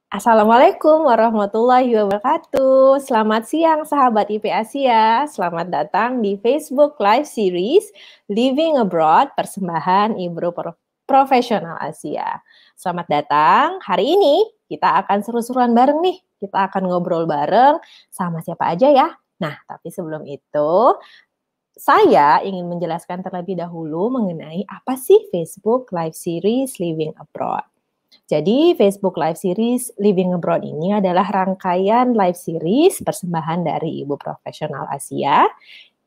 Assalamualaikum warahmatullahi wabarakatuh. Selamat siang sahabat IP Asia. Selamat datang di Facebook Live Series Living Abroad persembahan Ibro Profesional Asia. Selamat datang. Hari ini kita akan seru-seruan bareng nih. Kita akan ngobrol bareng sama siapa aja ya. Nah, tapi sebelum itu saya ingin menjelaskan terlebih dahulu mengenai apa sih Facebook Live Series Living Abroad. Jadi Facebook Live Series Living Abroad ini adalah rangkaian live series persembahan dari Ibu Profesional Asia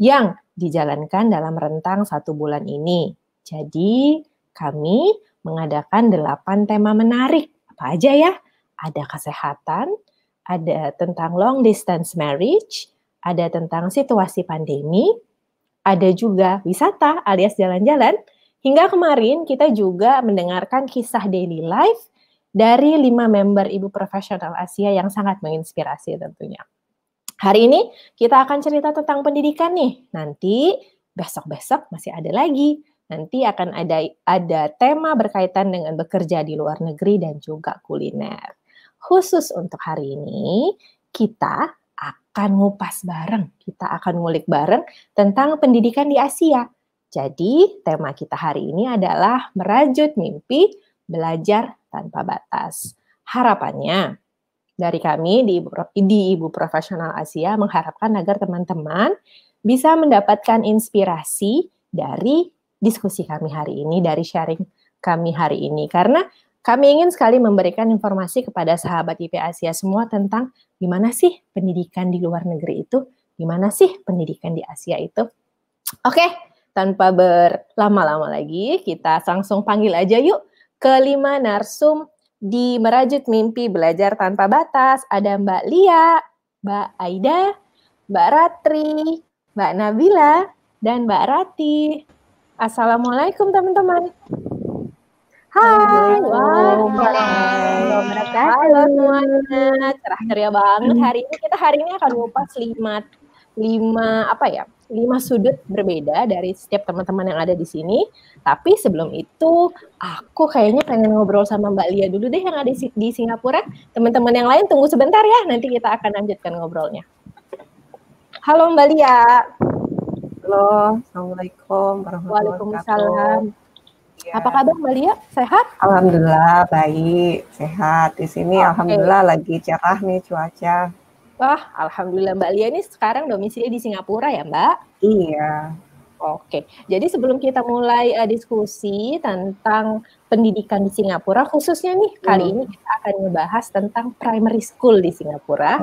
yang dijalankan dalam rentang 1 bulan ini. Jadi kami mengadakan 8 tema menarik. Apa aja ya? Ada kesehatan, ada tentang long distance marriage, ada tentang situasi pandemi, ada juga wisata alias jalan-jalan. Hingga kemarin kita juga mendengarkan kisah daily life dari 5 member Ibu Profesional Asia yang sangat menginspirasi tentunya. Hari ini kita akan cerita tentang pendidikan nih. Nanti besok-besok masih ada lagi. Nanti akan ada tema berkaitan dengan bekerja di luar negeri dan juga kuliner. Khusus untuk hari ini kita akan ngupas bareng, kita akan ngulik bareng tentang pendidikan di Asia. Jadi tema kita hari ini adalah merajut mimpi belajar tanpa batas. Harapannya dari kami di Ibu Profesional Asia mengharapkan agar teman-teman bisa mendapatkan inspirasi dari diskusi kami hari ini, dari sharing kami hari ini. Karena kami ingin sekali memberikan informasi kepada sahabat IP Asia semua tentang gimana sih pendidikan di luar negeri itu, gimana sih pendidikan di Asia itu. Oke, tanpa berlama-lama lagi, kita langsung panggil aja yuk kelima narsum di Merajut Mimpi Belajar Tanpa Batas. Ada Mbak Lia, Mbak Aida, Mbak Ratri, Mbak Nabila, dan Mbak Rati. Assalamualaikum teman-teman. Hai, halo semuanya, cerah ceria banget hari ini. Hari ini akan ngupas 5 sudut berbeda dari setiap teman-teman yang ada di sini. Tapi sebelum itu, aku kayaknya pengen ngobrol sama Mbak Lia dulu deh yang ada di Singapura. Teman-teman yang lain tunggu sebentar ya, nanti kita akan lanjutkan ngobrolnya. Halo Mbak Lia. Halo, Assalamualaikum warahmatullahi wabarakatuh. Waalaikumsalam. Ya. Apa kabar Mbak Lia? Sehat? Alhamdulillah baik, sehat. Di sini alhamdulillah lagi cerah nih cuaca. Wah, alhamdulillah Mbak Lia ini sekarang domisili di Singapura ya Mbak? Iya. Oke, jadi sebelum kita mulai diskusi tentang pendidikan di Singapura, khususnya nih kali ini kita akan membahas tentang primary school di Singapura.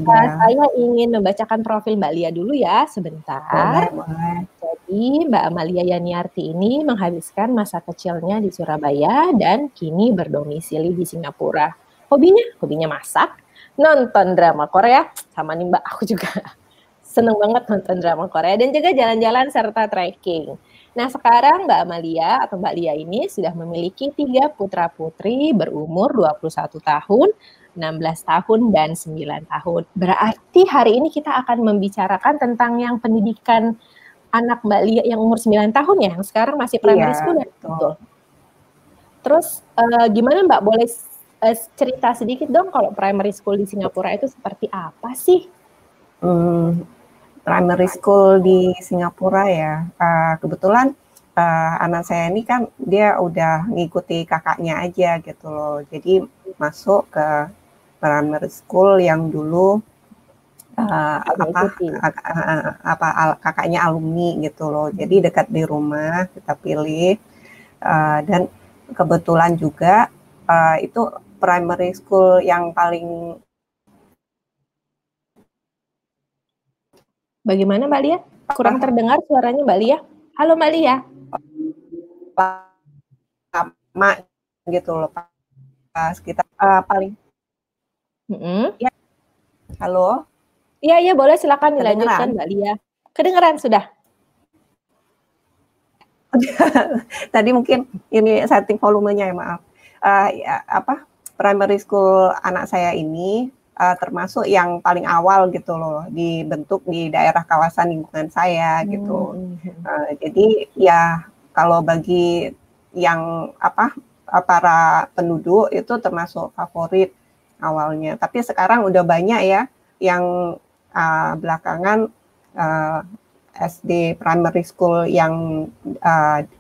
Saya ingin membacakan profil Mbak Lia dulu ya, sebentar. Boleh. Jadi Mbak Amalia Yaniarti ini menghabiskan masa kecilnya di Surabaya dan kini berdomisili di Singapura. Hobinya masak, nonton drama Korea, sama nih Mbak, aku juga seneng banget nonton drama Korea dan juga jalan-jalan serta trekking. Nah sekarang Mbak Amalia atau Mbak Lia ini sudah memiliki 3 putra-putri berumur 21 tahun, 16 tahun, dan 9 tahun. Berarti hari ini kita akan membicarakan tentang yang pendidikan anak Mbak Lia yang umur 9 tahun ya, yang sekarang masih primary school ya? Betul. Terus gimana Mbak, boleh cerita sedikit dong kalau primary school di Singapura itu seperti apa sih? Primary school di Singapura ya, kebetulan anak saya ini kan dia udah ngikuti kakaknya aja gitu loh, jadi masuk ke primary school yang dulu kakaknya alumni gitu loh, jadi dekat di rumah kita pilih, dan kebetulan juga itu primary school yang paling. Bagaimana Mbak Lia? Kurang terdengar suaranya Mbak Lia. Halo Mbak Lia. Lama gitu loh, pas kita paling. Ya. Halo. Iya boleh, silakan dilanjutkan Mbak Lia. Kedengeran sudah. Tadi mungkin ini setting volumenya ya, maaf. Primary school anak saya ini termasuk yang paling awal gitu loh, dibentuk di daerah kawasan lingkungan saya gitu. Jadi ya kalau bagi yang para penduduk itu termasuk favorit awalnya. Tapi sekarang udah banyak ya yang belakangan SD primary school yang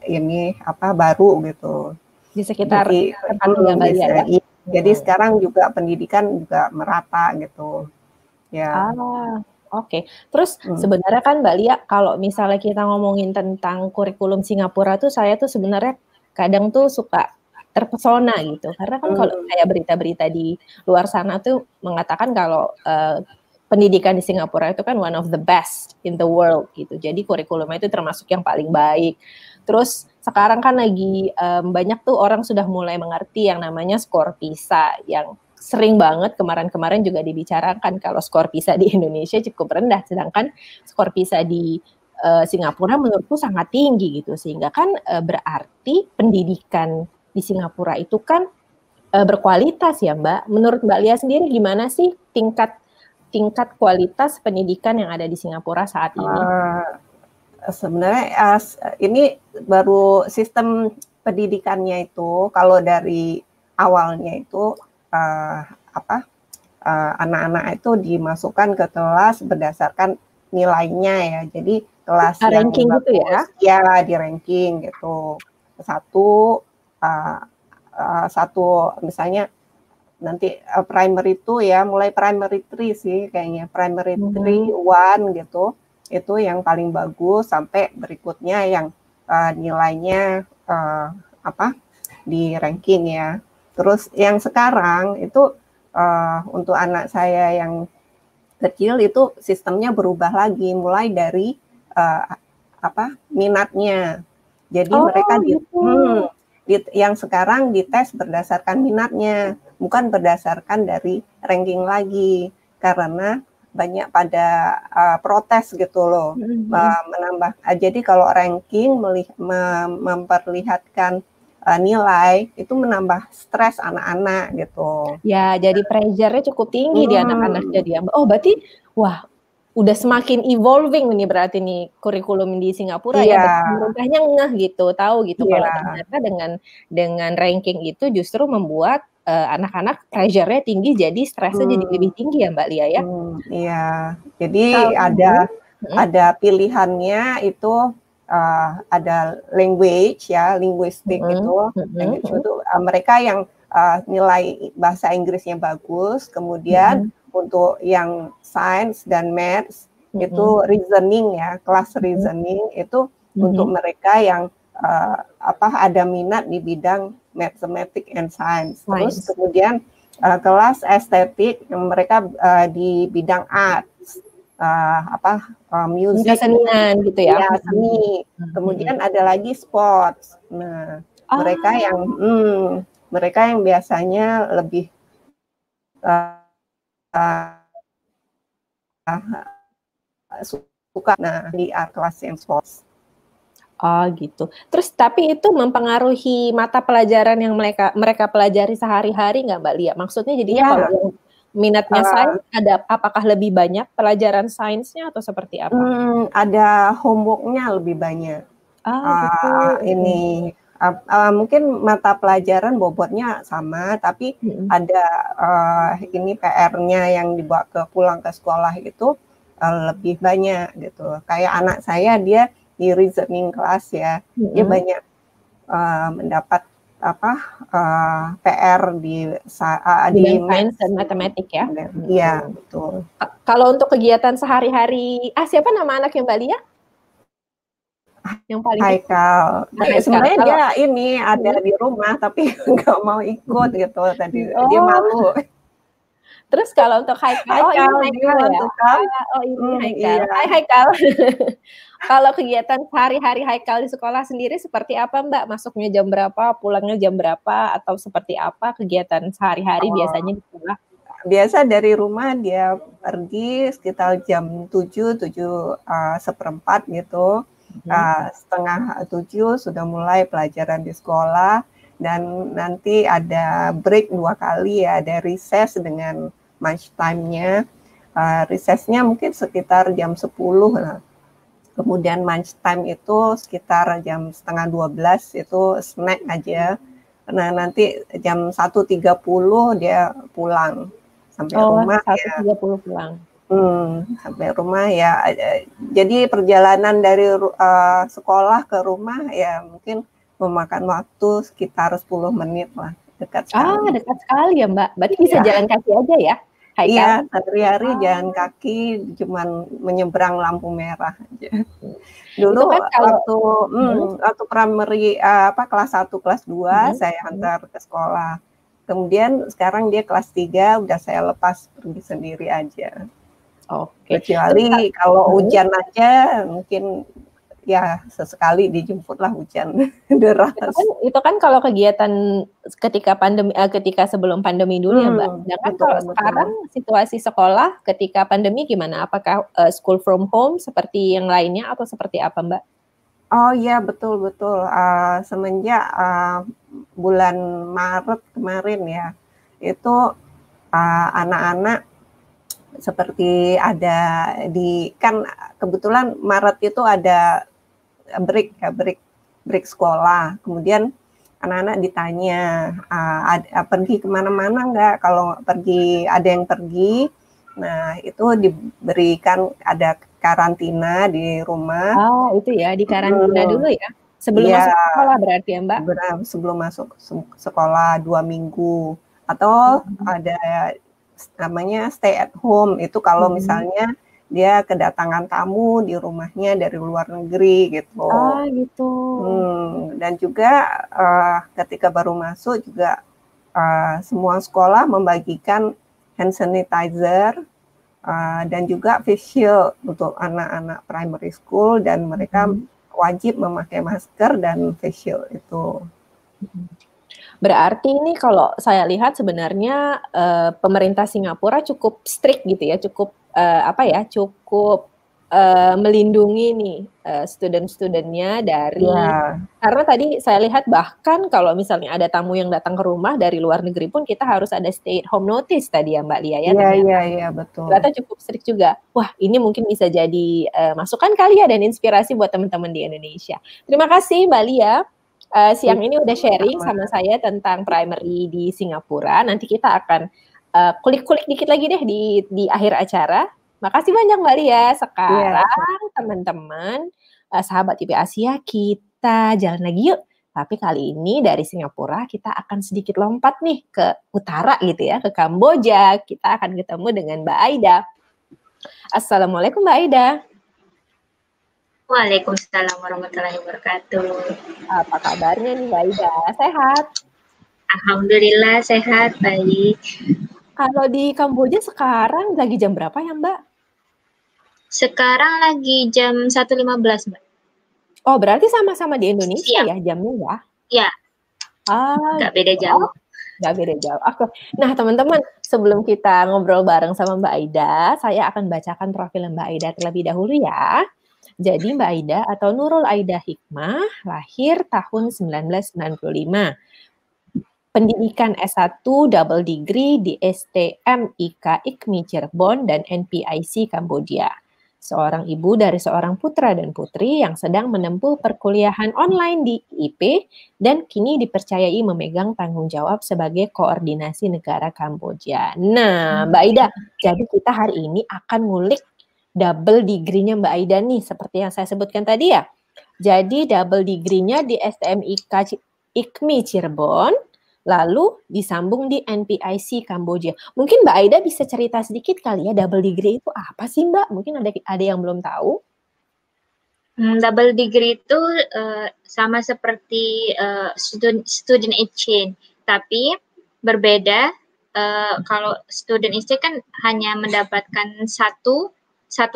ini baru gitu. Di sekitar Jadi, tempat tinggal Mbak Lia ya? jadi sekarang juga pendidikan juga merata gitu. Ya. Oke. Terus sebenarnya kan Mbak Lia, kalau misalnya kita ngomongin tentang kurikulum Singapura tuh, saya tuh sebenarnya kadang tuh suka terpesona gitu. Karena kan kalau kayak berita-berita di luar sana tuh mengatakan kalau pendidikan di Singapura itu kan one of the best in the world gitu. Jadi kurikulumnya itu termasuk yang paling baik. Terus sekarang kan lagi banyak tuh orang sudah mulai mengerti yang namanya skor PISA, yang sering banget kemarin-kemarin juga dibicarakan kalau skor PISA di Indonesia cukup rendah, sedangkan skor PISA di Singapura menurutku sangat tinggi gitu. Sehingga kan berarti pendidikan di Singapura itu kan berkualitas ya Mbak. Menurut Mbak Lia sendiri gimana sih tingkat kualitas pendidikan yang ada di Singapura saat ini? Sebenarnya ini baru sistem pendidikannya itu kalau dari awalnya itu anak-anak itu dimasukkan ke kelas berdasarkan nilainya ya. Jadi kelas yang ranking bagus, gitu ya? Ya di ranking gitu. Satu misalnya nanti primary itu ya, mulai primary 3 sih kayaknya, primary 3, 1 gitu, itu yang paling bagus, sampai berikutnya yang nilainya di ranking ya. Terus yang sekarang itu untuk anak saya yang kecil itu sistemnya berubah lagi, mulai dari minatnya. Jadi mereka yang sekarang dites berdasarkan minatnya, bukan berdasarkan dari ranking lagi, karena banyak pada protes gitu loh, menambah. Jadi kalau ranking memperlihatkan nilai itu menambah stres anak-anak gitu. Ya, jadi pressure-nya cukup tinggi di anak-anak jadi. Oh, berarti wah udah semakin evolving ini berarti nih kurikulum di Singapura ya, pemerintahnya ngeh gitu, tahu gitu kalau ternyata dengan ranking itu justru membuat anak-anak pressure-nya tinggi, jadi stresnya jadi lebih tinggi ya Mbak Lia ya? Iya, jadi ada pilihannya itu ada language ya, linguistik itu, language itu mereka yang nilai bahasa Inggrisnya bagus, kemudian untuk yang science dan maths itu reasoning ya, kelas reasoning itu untuk mereka yang ada minat di bidang mathematics and science. Terus kemudian kelas estetik yang mereka di bidang arts, music, kesenian gitu ya? Ya, seni. Kemudian ada lagi sports. Nah, mereka yang biasanya lebih suka di art kelas yang sports. Oh gitu. Terus tapi itu mempengaruhi mata pelajaran yang mereka pelajari sehari-hari nggak Mbak Lia? Maksudnya jadinya kalau yang minatnya sains, apakah lebih banyak pelajaran sainsnya atau seperti apa? Ada homework-nya lebih banyak. Gitu. Ini mungkin mata pelajaran bobotnya sama, tapi ada ini PR-nya yang dibawa pulang ke sekolah itu lebih banyak gitu. Kayak anak saya, dia di reasoning class ya, dia banyak mendapat PR di sains dan matematik ya. Iya, betul. Kalau untuk kegiatan sehari-hari, siapa nama anaknya Mbak Lia? Yang paling Haikal. Sebenarnya dia ini ada di rumah tapi nggak mau ikut gitu tadi. Dia malu. Terus kalau untuk Haikal, ini Haikal ya? Ini Haikal. Hai Haikal. Kalau kegiatan sehari-hari Haikal di sekolah sendiri seperti apa Mbak? Masuknya jam berapa, pulangnya jam berapa, atau seperti apa kegiatan sehari-hari biasanya di sekolah? Biasa dari rumah dia pergi sekitar jam 7:04 gitu. 6:30 sudah mulai pelajaran di sekolah, dan nanti ada break 2 kali ya, ada recess dengan lunch time-nya. Recess-nya mungkin sekitar jam 10. Kemudian lunch time itu sekitar jam 11:30 itu snack aja. Nah, nanti jam 1.30 dia pulang. Sampai rumah ya. 1.30 pulang. Sampai rumah ya. Jadi perjalanan dari sekolah ke rumah ya mungkin memakan waktu sekitar 10 menit lah. Dekat sekali. Dekat sekali ya Mbak. Berarti bisa jalan kaki aja ya? Iya, sehari-hari jalan kaki, cuman menyeberang lampu merah aja. Dulu kan kalau, waktu primary kelas 1, kelas 2 saya antar ke sekolah. Kemudian sekarang dia kelas 3 udah saya lepas pergi sendiri aja. Kecuali kalau hujan aja mungkin ya sesekali dijemputlah hujan deras. Itu kan kalau kegiatan ketika sebelum pandemi dulu ya Mbak. Sedangkan kalau sekarang situasi sekolah ketika pandemi gimana? Apakah school from home seperti yang lainnya atau seperti apa Mbak? Oh iya, betul. Semenjak bulan Maret kemarin ya, itu anak-anak seperti ada kan kebetulan Maret itu ada break sekolah. Kemudian anak-anak ditanya, pergi kemana-mana nggak? Kalau ada yang pergi, nah itu diberikan ada karantina di rumah. Itu ya, di karantina dulu ya? Sebelum masuk sekolah berarti ya Mbak? Sebelum masuk sekolah 2 minggu. Atau ada namanya stay at home, itu kalau misalnya dia kedatangan tamu di rumahnya dari luar negeri gitu. Gitu. Dan juga ketika baru masuk juga semua sekolah membagikan hand sanitizer dan juga face shield untuk anak-anak primary school, dan mereka wajib memakai masker dan face shield itu. Berarti ini kalau saya lihat sebenarnya pemerintah Singapura cukup strict gitu ya, cukup cukup melindungi nih student-studentnya dari karena tadi saya lihat bahkan kalau misalnya ada tamu yang datang ke rumah dari luar negeri pun kita harus ada stay at home notice tadi ya Mbak Lia ya. Iya, betul. Ternyata cukup strict juga. Wah, ini mungkin bisa jadi masukan kali ya dan inspirasi buat teman-teman di Indonesia. Terima kasih Mbak Lia. Siang ini udah sharing sama saya tentang primary di Singapura. Nanti kita akan kulik-kulik dikit lagi deh di akhir acara. Makasih banyak Mbak Lia. Sekarang teman-teman sahabat IP Asia, kita jalan lagi yuk. Tapi kali ini dari Singapura kita akan sedikit lompat nih ke utara gitu ya, ke Kamboja. Kita akan ketemu dengan Mbak Aida. Assalamualaikum Mbak Aida. Waalaikumsalam warahmatullahi wabarakatuh. Apa kabarnya nih Mbak Aida? Sehat? Alhamdulillah sehat, baik. Kalau di Kamboja sekarang lagi jam berapa ya Mbak? Sekarang lagi jam 1.15 Mbak. Oh berarti sama-sama di Indonesia ya jamnya ya? Iya. Nggak beda jauh. Nggak beda jauh. Nah teman-teman, sebelum kita ngobrol bareng sama Mbak Aida, saya akan bacakan profil Mbak Aida terlebih dahulu ya. Jadi Mbak Aida atau Nurul Aida Hikmah lahir tahun 1995. Pendidikan S1 double degree di STMIK IKMI Cirebon dan NPIC Kamboja. Seorang ibu dari seorang putra dan putri yang sedang menempuh perkuliahan online di IP dan kini dipercayai memegang tanggung jawab sebagai koordinasi negara Kamboja. Nah, Mbak Aida, jadi kita hari ini akan ngulik double degree-nya Mbak Aida nih, seperti yang saya sebutkan tadi ya. Jadi double degree-nya di STMIK IKMI Cirebon, lalu disambung di NPIC Kamboja. Mungkin Mbak Aida bisa cerita sedikit kali ya, double degree itu apa sih Mbak? Mungkin ada yang belum tahu. Double degree itu sama seperti student exchange, tapi berbeda. Kalau student exchange kan hanya mendapatkan satu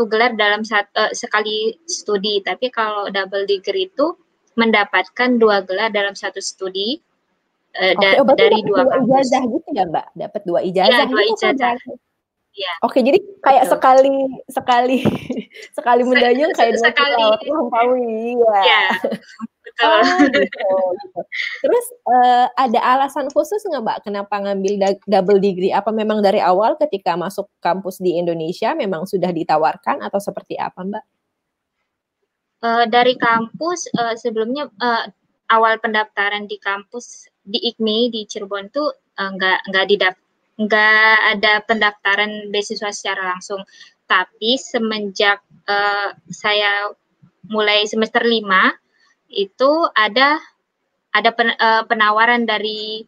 gelar dalam sekali studi, tapi kalau double degree itu mendapatkan 2 gelar dalam satu studi. Dari 2 kampus. Ijazah gitu ya Mbak? Dapat 2 ijazah. Iya, 2 ijazah. Ya. Oke, jadi kayak sekali mendayung kayak 2 laut Lampaui. Iya. Betul. Gitu. Terus ada alasan khusus nggak Mbak kenapa ngambil double degree? Apa memang dari awal ketika masuk kampus di Indonesia memang sudah ditawarkan atau seperti apa Mbak? Dari kampus sebelumnya awal pendaftaran di kampus di IKMI di Cirebon tuh nggak ada pendaftaran beasiswa secara langsung. Tapi semenjak saya mulai semester 5 itu ada penawaran dari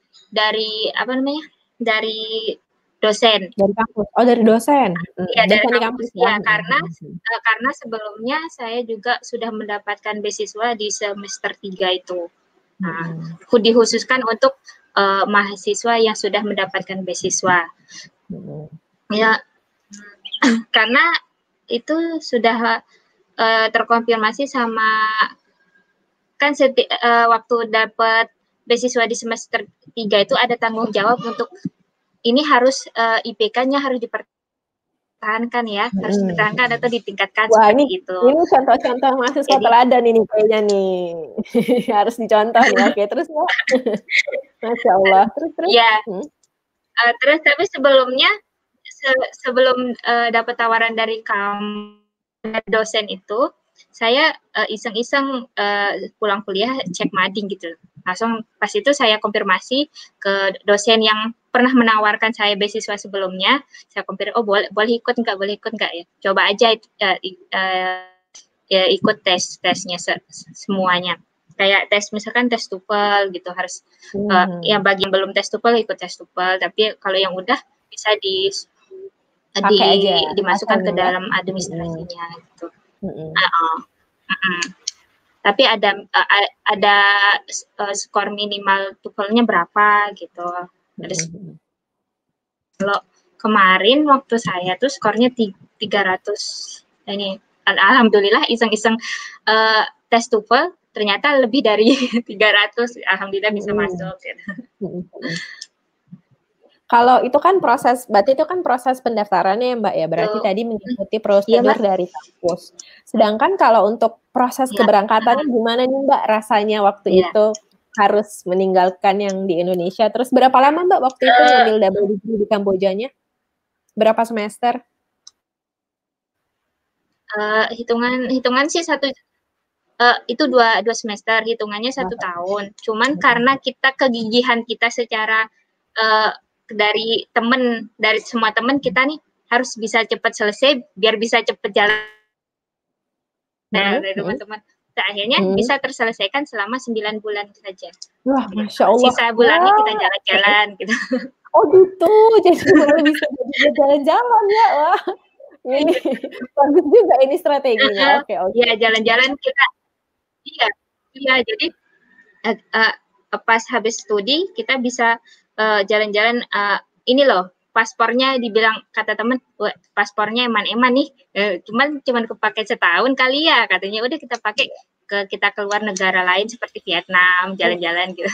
apa namanya? Dari dosen. Dari kampus. Oh, dari dosen. Iya, dari Dosen di kampus. ya. Ya, karena sebelumnya saya juga sudah mendapatkan beasiswa di semester 3 itu. Nah, dikhususkan untuk mahasiswa yang sudah mendapatkan beasiswa. Ya, karena itu sudah terkonfirmasi sama kan waktu dapat beasiswa di semester 3 itu ada tanggung jawab untuk ini harus IPK-nya harus dipertahankan ya, harus dipertahankan atau ditingkatkan. Wah, seperti itu. Ini contoh-contoh mahasiswa teladan ini kayaknya nih. Harus dicontoh nih. Oke, terus Mbak. Masya Allah. Terus. Ya. Terus tapi sebelumnya sebelum dapat tawaran dari dosen itu, saya iseng-iseng pulang kuliah cek mading gitu. Langsung pas itu saya konfirmasi ke dosen yang pernah menawarkan saya beasiswa sebelumnya. Saya konfirmasi, oh boleh ikut nggak ya. Coba aja ya ikut tesnya semuanya. Kayak misalkan tes TOEFL gitu harus yang bagi yang belum tes TOEFL ikut tes TOEFL. Tapi kalau yang udah bisa dimasukkan ke dalam administrasinya gitu. Tapi ada skor minimal TOEFL-nya berapa gitu. Kalau kemarin waktu saya tuh skornya 300. Ini alhamdulillah iseng-iseng tes TOEFL ternyata lebih dari 300. Alhamdulillah bisa masuk gitu. Kalau itu kan berarti itu kan proses pendaftarannya ya Mbak ya, berarti tadi mengikuti prosedur dari kampus. Sedangkan kalau untuk proses keberangkatannya gimana nih Mbak rasanya waktu itu harus meninggalkan yang di Indonesia, terus berapa lama Mbak waktu itu ngambil double degree di Kambojanya? Berapa semester? Hitungan sih itu dua semester, hitungannya 1 tahun. Cuman karena kita kegigihan kita secara dari semua teman kita nih harus bisa cepat selesai biar bisa cepat jalan dari teman-teman. Akhirnya bisa terselesaikan selama 9 bulan saja. Wah, Masya Allah. Sisa bulannya kita jalan-jalan gitu. Oh gitu, jadi bisa jalan-jalan ya. Wah, ini bagus juga ini strateginya. Oke. Iya, jalan-jalan kita. Iya. Jadi pas habis studi kita bisa jalan-jalan. Ini loh paspornya dibilang kata temen, paspornya eman-eman nih. Cuman kepake setahun kali ya katanya. Udah kita pakai kita keluar negara lain seperti Vietnam, jalan-jalan gitu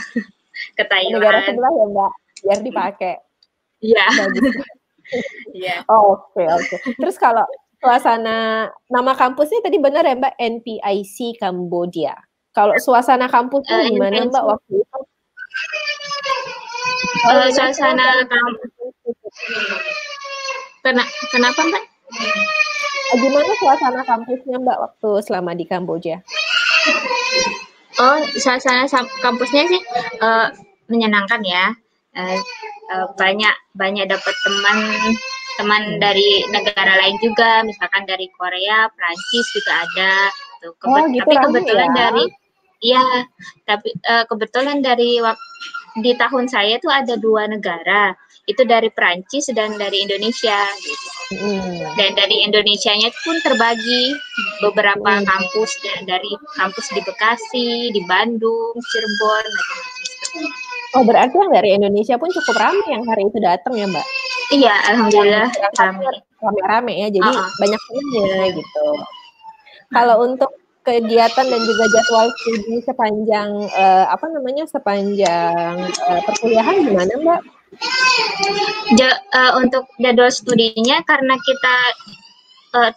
ke Thailand. Negara sebelah ya Mbak, biar dipakai. Iya. Iya. Oke. Terus kalau suasana, nama kampusnya tadi benar ya Mbak, NPIC Kamboja. Kalau suasana kampusnya gimana Mbak waktu itu? Suasana kampus. Kenapa Mbak? Gimana suasana kampusnya Mbak waktu selama di Kamboja? Suasana kampusnya sih menyenangkan ya. Banyak dapat teman dari negara lain juga, misalkan dari Korea, Prancis juga ada. Tapi kebetulan kebetulan di tahun saya tuh ada 2 negara, itu dari Prancis dan dari Indonesia gitu. Dan dari Indonesianya pun terbagi beberapa kampus, dari kampus di Bekasi, di Bandung, Cirebon, macam-macam. Oh, berarti yang dari Indonesia pun cukup ramai yang hari itu datang ya Mbak? Iya, alhamdulillah rame ya, jadi banyak temannya gitu. Kalau untuk kegiatan dan juga jadwal studi sepanjang perkuliahan gimana Mbak? Untuk jadwal studinya karena kita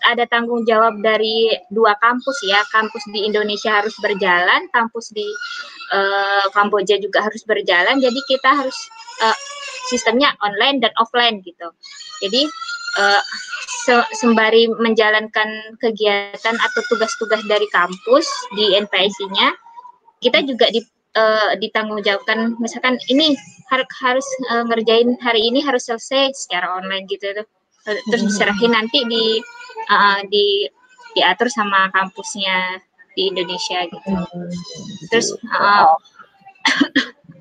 ada tanggung jawab dari 2 kampus ya, kampus di Indonesia harus berjalan, kampus di Kamboja juga harus berjalan, jadi kita harus sistemnya online dan offline gitu. Jadi sembari menjalankan kegiatan atau tugas-tugas dari kampus di NPIC-nya, kita juga ditanggungjawabkan, misalkan ini harus ngerjain hari ini harus selesai secara online gitu tuh. Terus diserahin nanti diatur sama kampusnya di Indonesia gitu. Terus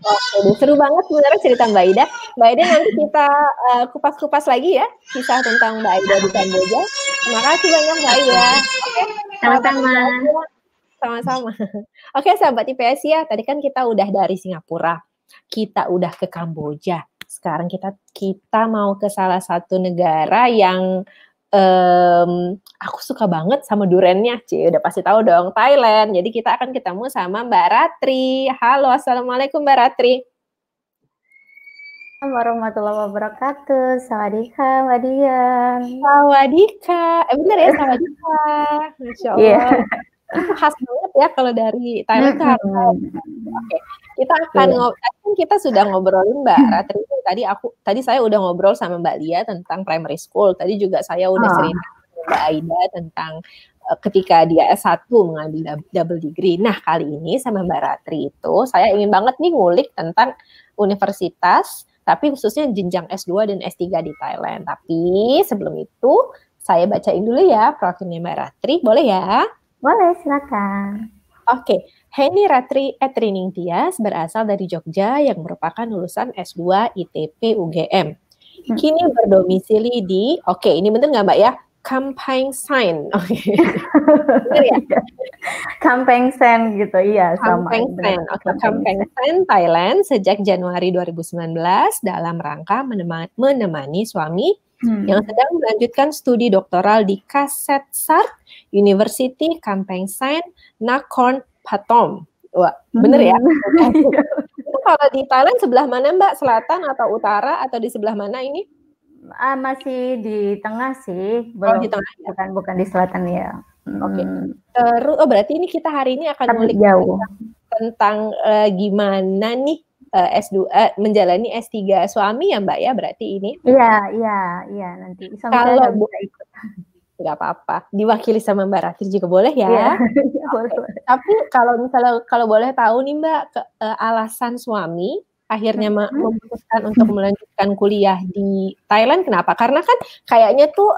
Oke, seru banget sebenarnya cerita Mbak Ida. Mbak Ida nanti kita kupas-kupas lagi ya kisah tentang Mbak Ida di Kamboja. Terima kasih banyak Mbak Ida. Oke, sama-sama. Sama-sama. Oke, sahabat IPS ya, tadi kan kita udah dari Singapura, kita udah ke Kamboja. Sekarang kita mau ke salah satu negara yang aku suka banget sama durennya, udah pasti tahu dong, Thailand. Jadi kita akan ketemu sama Mbak Ratri. Halo, assalamualaikum Mbak Ratri. Warahmatullahi wabarakatuh. Sawadika, Mbak Dian. Sawadika, bener ya sawadika. Masya Allah. Yeah. Itu khas banget ya kalau dari Thailand kan. Oke, kita akan kita sudah ngobrolin Mbak Ratri. Tadi saya udah ngobrol sama Mbak Lia tentang primary school. Tadi juga saya udah cerita Mbak Aida tentang ketika dia S1 mengambil double degree. Nah, kali ini sama Mbak Ratri itu saya ingin banget nih ngulik tentang universitas, tapi khususnya jenjang S2 dan S3 di Thailand. Tapi sebelum itu saya bacain dulu ya profilnya Mbak Ratri, boleh ya? Boleh, silakan. Oke, Heni Ratri Etrining Tias berasal dari Jogja yang merupakan lulusan S2 ITP UGM. Kini berdomisili di, ini bener nggak Mbak ya? Kampeng Sen. Oke. Bener ya? Kampeng Sen gitu, iya sama. Kampeng Sen. Oke, Kampeng Sen, Thailand sejak Januari 2019 dalam rangka menemani suami yang sedang melanjutkan studi doktoral di Kasetsart University Kampeng Sen, Nakhon Pathom. Wah, bener ya? Kalau di Thailand sebelah mana Mbak? Selatan atau utara atau di sebelah mana ini? Masih di tengah sih, belum di tengah, bukan di selatan ya. Oke. Terus berarti ini kita hari ini akan ngulik tentang gimana nih S2 menjalani S3 suami ya Mbak ya, berarti ini? Iya nanti. Kalau bisa ikut. Nggak apa-apa, diwakili sama Mbak Ratri juga boleh ya. Boleh. Tapi kalau boleh tahu nih Mbak, alasan suami akhirnya memutuskan untuk melanjutkan kuliah di Thailand, kenapa? Karena kan kayaknya tuh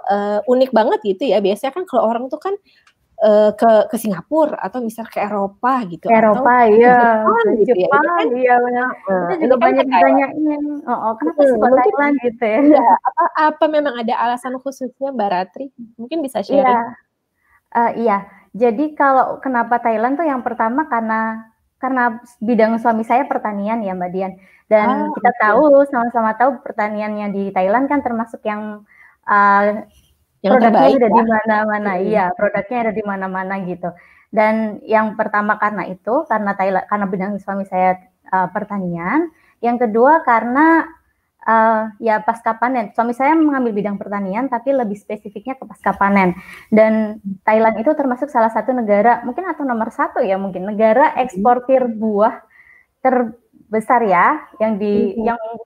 unik banget gitu ya. Biasanya kan kalau orang tuh kan ke Singapura atau misal ke Eropa gitu. Eropa, iya. Gitu Jepang, ya. Iya benar. Itu juga banyak ditanyain. Kenapa sih kok Thailand gitu ya? Iya, apa memang ada alasan khususnya Mbak Ratri? Mungkin bisa sharing. Iya. Jadi kalau kenapa Thailand tuh yang pertama karena bidang suami saya pertanian ya Mbak Dian. Dan kita sama-sama tahu pertaniannya di Thailand kan termasuk yang produknya ada di mana-mana, iya, produknya ada di mana-mana gitu. Dan yang pertama karena Thailand, karena bidang suami saya pertanian. Yang kedua karena ya pasca panen. Suami saya mengambil bidang pertanian, tapi lebih spesifiknya ke pasca panen. Dan Thailand itu termasuk salah satu negara, mungkin atau nomor 1 ya mungkin, negara eksportir buah terbesar ya, yang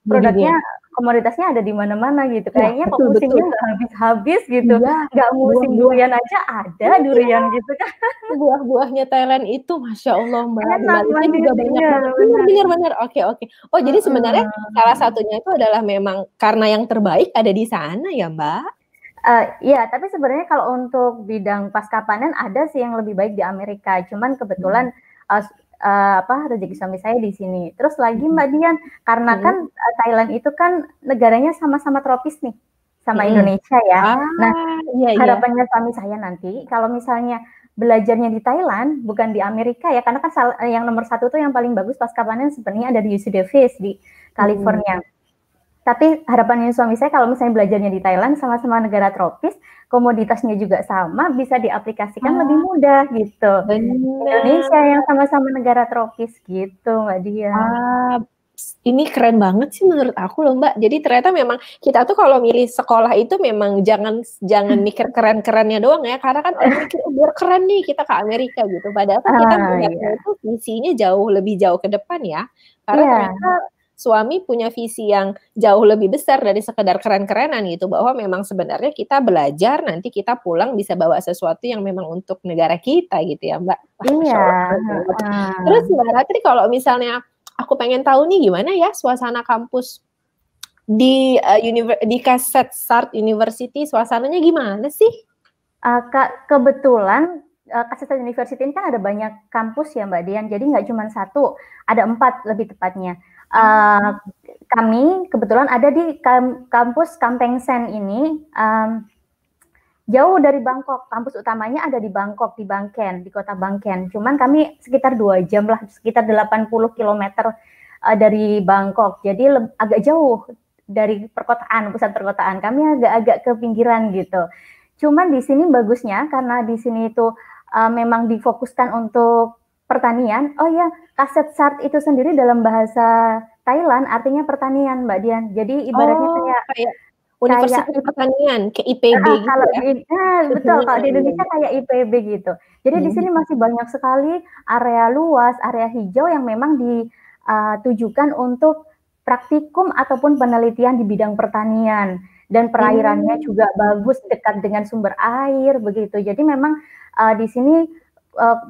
produknya komoditasnya ada di mana-mana gitu. Kayaknya kok musimnya nggak habis-habis gitu. Nggak musim durian aja ada durian gitu kan. Buah-buahnya Thailand itu Masya Allah Mbak. Enak juga banyak. Benar. Oke. Oh jadi sebenarnya salah satunya itu adalah memang karena yang terbaik ada di sana ya Mbak? Iya, tapi sebenarnya kalau untuk bidang pasca panen ada sih yang lebih baik di Amerika. Cuman kebetulan rezeki suami saya di sini. Terus lagi Mbak Dian, karena kan Thailand itu kan negaranya sama-sama tropis nih, sama Indonesia ya. Harapannya suami saya nanti kalau misalnya belajarnya di Thailand bukan di Amerika ya, karena kan yang nomor 1 tuh yang paling bagus pasca panen sebenarnya ada di UC Davis di California. Tapi harapannya suami saya kalau misalnya belajarnya di Thailand sama-sama negara tropis, komoditasnya juga sama, bisa diaplikasikan lebih mudah gitu. Indonesia yang sama-sama negara tropis gitu Mbak Dia. Ini keren banget sih menurut aku loh Mbak. Jadi ternyata memang kita tuh kalau milih sekolah itu memang jangan mikir keren-kerennya doang ya. Karena kan orang mikir biar keren nih kita ke Amerika gitu. Padahal kan kita melihatnya itu visinya lebih jauh ke depan ya. Karena ternyata suami punya visi yang jauh lebih besar dari sekedar keren-kerenan gitu, bahwa memang sebenarnya kita belajar, nanti kita pulang bisa bawa sesuatu yang memang untuk negara kita gitu ya Mbak. Iya. Terus Mbak Ratri, kalau misalnya aku pengen tahu nih gimana ya suasana kampus di Kasset Start University, suasananya gimana sih? Kebetulan Kasset Start University ini kan ada banyak kampus ya Mbak Dian, jadi nggak cuma satu, ada 4 lebih tepatnya. Kami kebetulan ada di kampus Kampeng Sen ini, jauh dari Bangkok. Kampus utamanya ada di Bangkok, di Bangken, di kota Bangken. Cuman kami sekitar 2 jam lah, sekitar 80 km dari Bangkok. Jadi agak jauh dari perkotaan, pusat perkotaan. Kami agak-agak ke pinggiran gitu. Cuman di sini bagusnya karena di sini itu memang difokuskan untuk pertanian. Oh ya, Kasset Start itu sendiri dalam bahasa Thailand artinya pertanian, Mbak Dian. Jadi ibaratnya kayak Universitas Pertanian, kayak IPB gitu kalau ya? Betul, kalau di Indonesia kayak IPB gitu. Jadi di sini masih banyak sekali area luas, area hijau yang memang ditujukan untuk praktikum ataupun penelitian di bidang pertanian. Dan perairannya juga bagus, dekat dengan sumber air begitu. Jadi memang di sini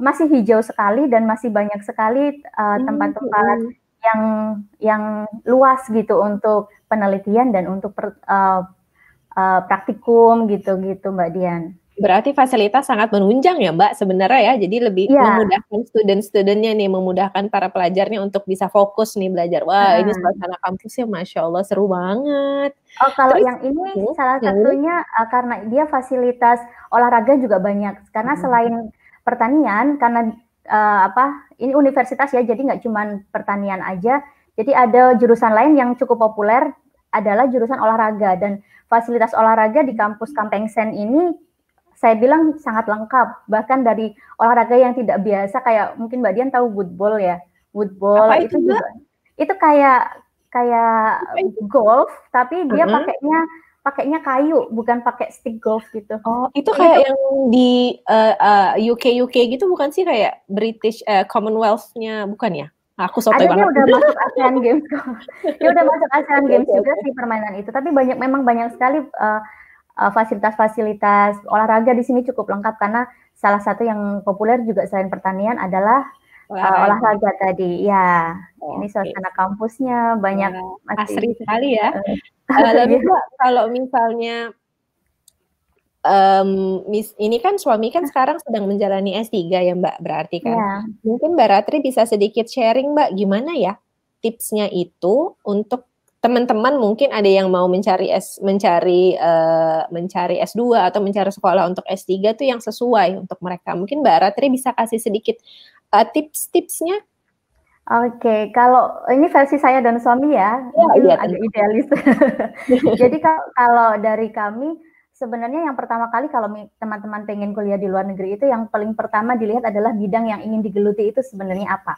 masih hijau sekali dan masih banyak sekali tempat-tempat yang luas gitu untuk penelitian dan untuk praktikum gitu Mbak Dian. Berarti fasilitas sangat menunjang ya Mbak sebenarnya ya, jadi lebih memudahkan student-studentnya nih, memudahkan para pelajarnya untuk bisa fokus nih belajar. Wah ini suasana kampusnya Masya Allah seru banget. Oh kalau yang ini salah satunya karena dia fasilitas olahraga juga banyak, karena selain pertanian, karena ini universitas ya, jadi nggak cuma pertanian aja, jadi ada jurusan lain yang cukup populer adalah jurusan olahraga, dan fasilitas olahraga di kampus Kampeng Sen ini saya bilang sangat lengkap, bahkan dari olahraga yang tidak biasa kayak mungkin Mbak Dian tahu woodball ya, woodball itu juga itu kayak golf tapi dia pakainya kayu, bukan pakai stick golf gitu. Oh itu kayak yang di UK gitu bukan sih, kayak British Commonwealth-nya bukan ya? Aku sotoy banget. Adanya udah masuk Asian Games kok. Dia udah masuk Asian Games juga sih permainan itu, tapi memang banyak sekali fasilitas-fasilitas olahraga di sini cukup lengkap, karena salah satu yang populer juga selain pertanian adalah olahraga tadi. Ya, ini suasana kampusnya banyak asri sekali ya. Lalu kalau misalnya ini kan suami kan sekarang sedang menjalani S3 ya Mbak, berarti kan. Mungkin Mbak Ratri bisa sedikit sharing Mbak, gimana ya tipsnya itu untuk teman-teman, mungkin ada yang mau mencari S2 atau mencari sekolah untuk S3 tuh yang sesuai untuk mereka. Mungkin Mbak Ratri bisa kasih sedikit tips-tipsnya. Oke, kalau ini versi saya dan suami ya, mungkin agak idealis. Jadi kalau dari kami, sebenarnya yang pertama kali kalau teman-teman pengen kuliah di luar negeri itu yang paling pertama dilihat adalah bidang yang ingin digeluti itu sebenarnya apa.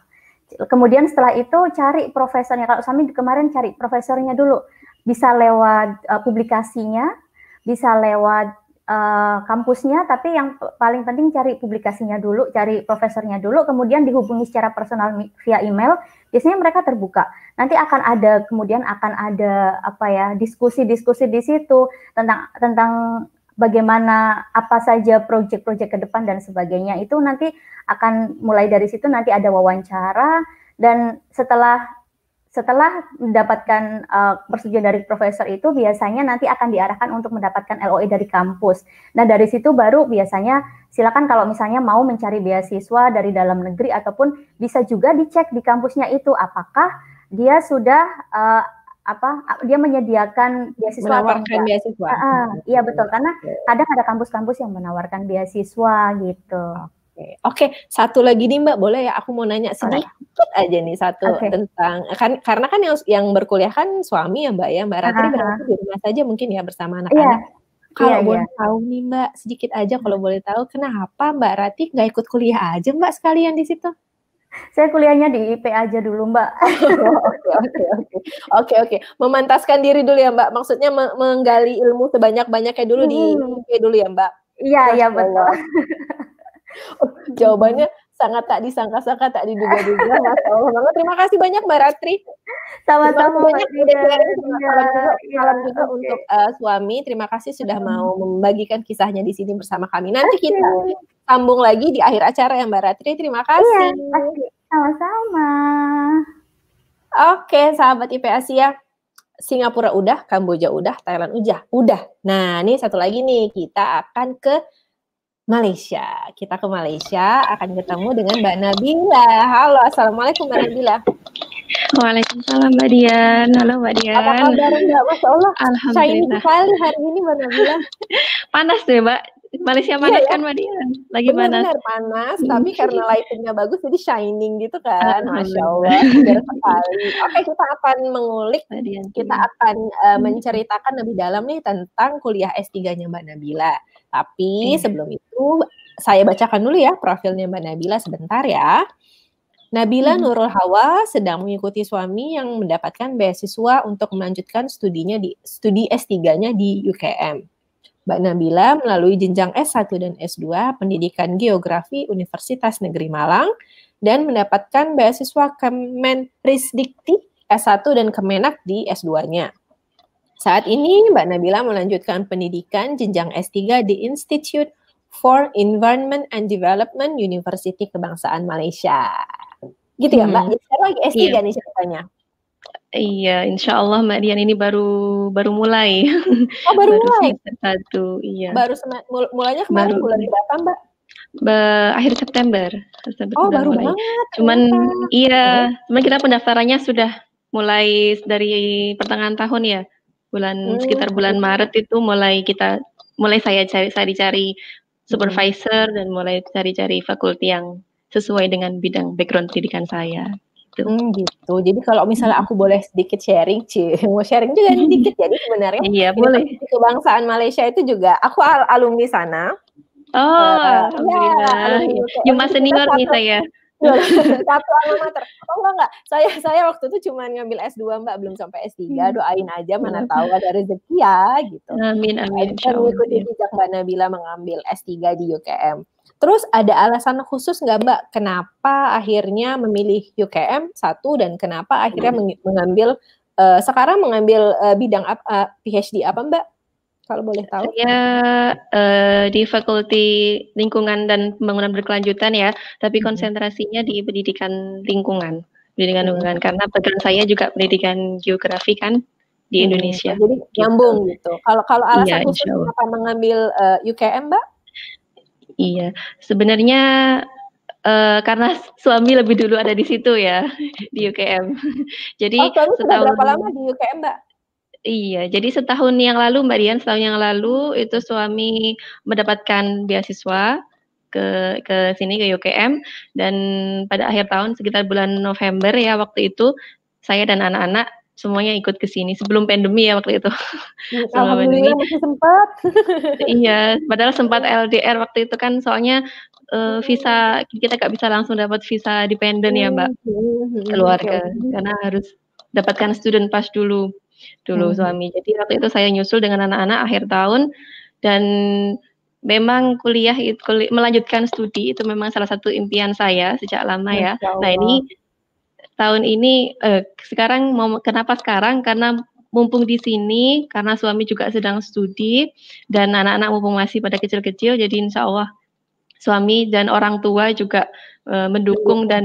Kemudian setelah itu cari profesornya. Kalau kami kemarin cari profesornya dulu, bisa lewat publikasinya, bisa lewat kampusnya, tapi yang paling penting cari publikasinya dulu, cari profesornya dulu, kemudian dihubungi secara personal via email. Biasanya mereka terbuka. Nanti akan ada diskusi-diskusi di situ tentang bagaimana apa saja proyek-proyek ke depan dan sebagainya. Itu nanti akan mulai dari situ, nanti ada wawancara, dan setelah mendapatkan persetujuan dari profesor itu biasanya nanti akan diarahkan untuk mendapatkan LOE dari kampus. Nah dari situ baru biasanya silakan kalau misalnya mau mencari beasiswa dari dalam negeri, ataupun bisa juga dicek di kampusnya itu apakah dia sudah dia menyediakan beasiswa, menawarkan beasiswa. Iya betul, karena kadang ada kampus-kampus yang menawarkan beasiswa gitu. Oke, satu lagi nih Mbak, boleh ya? Aku mau nanya sedikit aja nih tentang karena kan yang berkuliah kan suami ya Mbak ya. Mbak Ratri berarti di rumah saja mungkin ya bersama anak-anak. Kalau boleh tahu nih Mbak, sedikit aja kalau boleh tahu, kenapa Mbak Ratri nggak ikut kuliah aja Mbak sekalian di situ? Saya kuliahnya di IP aja dulu Mbak. Oke. Memantaskan diri dulu ya Mbak. Maksudnya menggali ilmu sebanyak-banyaknya dulu di IP dulu ya Mbak. Iya betul. Jawabannya Sangat tak disangka-sangka, tak diduga-duga. Masya Allah banget. Terima kasih banyak Mbak Ratri. Sama-sama banyak udah sharing. Salam juga okay. untuk suami. Terima kasih sudah mau membagikan kisahnya di sini bersama kami. Nanti kita sambung lagi di akhir acara ya Mbak Ratri. Terima kasih. Iya, pasti. Sama-sama. Oke, sahabat IP Asia. Singapura udah, Kamboja udah, Thailand udah. Nah, ini satu lagi nih, kita akan ke Malaysia. Kita ke Malaysia akan ketemu dengan Mbak Nabila. Halo, assalamualaikum Mbak Nabila. Waalaikumsalam Mbak Dian. Halo Mbak Dian. Apa kabar Mbak? Masya Allah. Alhamdulillah. Shiny sekali hari ini Mbak Nabila. Panas deh Mbak. Malaysia panas kan Mbak Dian? Lagi panas. Benar panas, tapi karena lightingnya bagus jadi shining gitu kan. Masya Allah, segar sekali. Oke, kita akan mengulik, kita akan menceritakan lebih dalam nih tentang kuliah S3-nya Mbak Nabila. Tapi sebelum itu, saya bacakan dulu ya profilnya Mbak Nabila sebentar ya. Nabila Nurul Hawa sedang mengikuti suami yang mendapatkan beasiswa untuk melanjutkan studi S3-nya di UKM. Mbak Nabila melalui jenjang S1 dan S2 Pendidikan Geografi Universitas Negeri Malang dan mendapatkan beasiswa Kemenrisdikti S1 dan Kemenak di S2-nya. Saat ini Mbak Nabila melanjutkan pendidikan jenjang S3 di Institute for Environment and Development University Kebangsaan Malaysia. Gitu ya Mbak? Jadi sekarang lagi S3 nih ceritanya. Iya, insya Allah Mbak Dian ini baru mulai. Oh, baru mulai? Semester 1, iya. Baru mulainya kemarin bulan berapa Mbak? Akhir September. Oh, baru mulai. banget. Cuman cuman kita pendaftarannya sudah mulai dari pertengahan tahun ya. Sekitar bulan Maret itu mulai saya dicari supervisor dan mulai cari fakulti yang sesuai dengan bidang background pendidikan saya. Gitu. Jadi kalau misalnya aku boleh sedikit sharing, mau sharing juga sedikit. Jadi sebenarnya boleh. Kebangsaan Malaysia itu juga aku alumni sana. Oh, alhamdulillah. Cuma senior nih saya. Satu alma mater. Oh enggak. Saya waktu itu cuma ngambil S2 Mbak, belum sampai S3. Doain aja, mana tahu ada rezeki ya gitu. Amin. Kita mengikuti jejak Mbak Nabila mengambil S3 di UKM. Terus ada alasan khusus nggak Mbak, kenapa akhirnya memilih UKM satu dan kenapa akhirnya mengambil sekarang mengambil bidang PhD apa Mbak? Kalau boleh tahu. Saya di Fakulti Lingkungan dan Pembangunan Berkelanjutan ya, tapi konsentrasinya di pendidikan lingkungan. Karena background saya juga pendidikan geografi kan di Indonesia. Jadi nyambung gitu. Kalau alasan khusus kenapa mengambil UKM Mbak? Iya, sebenarnya karena suami lebih dulu ada di situ ya, di UKM. Jadi suami sudah berapa lama di UKM Mbak? Iya, jadi setahun yang lalu Mbak Dian, setahun yang lalu itu suami mendapatkan beasiswa ke sini ke UKM dan pada akhir tahun sekitar bulan November ya waktu itu saya dan anak-anak semuanya ikut ke sini sebelum pandemi ya waktu itu. Alhamdulillah masih sempat. Iya, padahal sempat LDR waktu itu kan soalnya visa kita nggak bisa langsung dapat visa dependent ya Mbak, keluarga karena harus dapatkan student pass dulu suami. Jadi waktu itu saya nyusul dengan anak-anak akhir tahun dan memang melanjutkan studi itu memang salah satu impian saya sejak lama ya. Nah ini tahun ini sekarang kenapa sekarang? Karena mumpung di sini, karena suami juga sedang studi dan anak-anak mumpung masih pada kecil-kecil, jadi insya Allah suami dan orang tua juga mendukung dan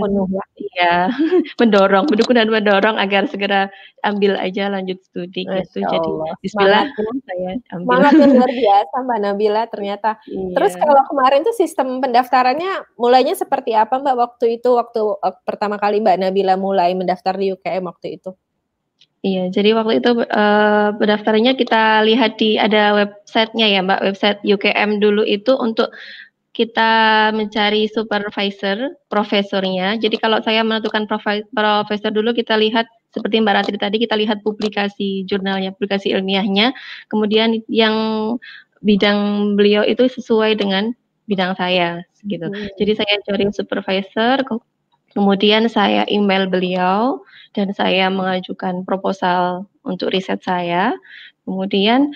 mendorong agar segera ambil aja lanjut studi gitu. Jadi bismillah saya ambil. Semangatnya luar biasa Mbak Nabila ternyata. Terus kalau kemarin tuh sistem pendaftarannya mulainya seperti apa Mbak waktu pertama kali Mbak Nabila mulai mendaftar di UKM waktu itu? Iya, jadi waktu itu pendaftarannya kita lihat ada websitenya ya Mbak, website UKM dulu itu untuk kita mencari supervisor, profesornya. Jadi kalau saya menentukan profesor dulu, kita lihat seperti Mbak Ratri tadi, kita lihat publikasi jurnalnya, publikasi ilmiahnya. Kemudian yang bidang beliau itu sesuai dengan bidang saya, gitu. Jadi saya cari supervisor, kemudian saya email beliau dan saya mengajukan proposal untuk riset saya. Kemudian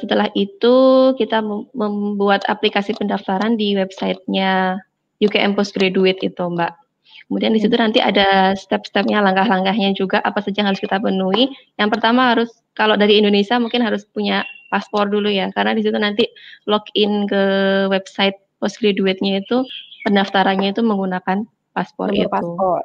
setelah itu kita membuat aplikasi pendaftaran di websitenya UKM Postgraduate itu, Mbak. Kemudian di situ nanti ada step-stepnya, langkah-langkahnya juga apa saja yang harus kita penuhi. Yang pertama harus, kalau dari Indonesia mungkin harus punya paspor dulu ya, karena di situ nanti login ke website postgraduate-nya itu pendaftarannya itu menggunakan paspor Nomor itu. paspor.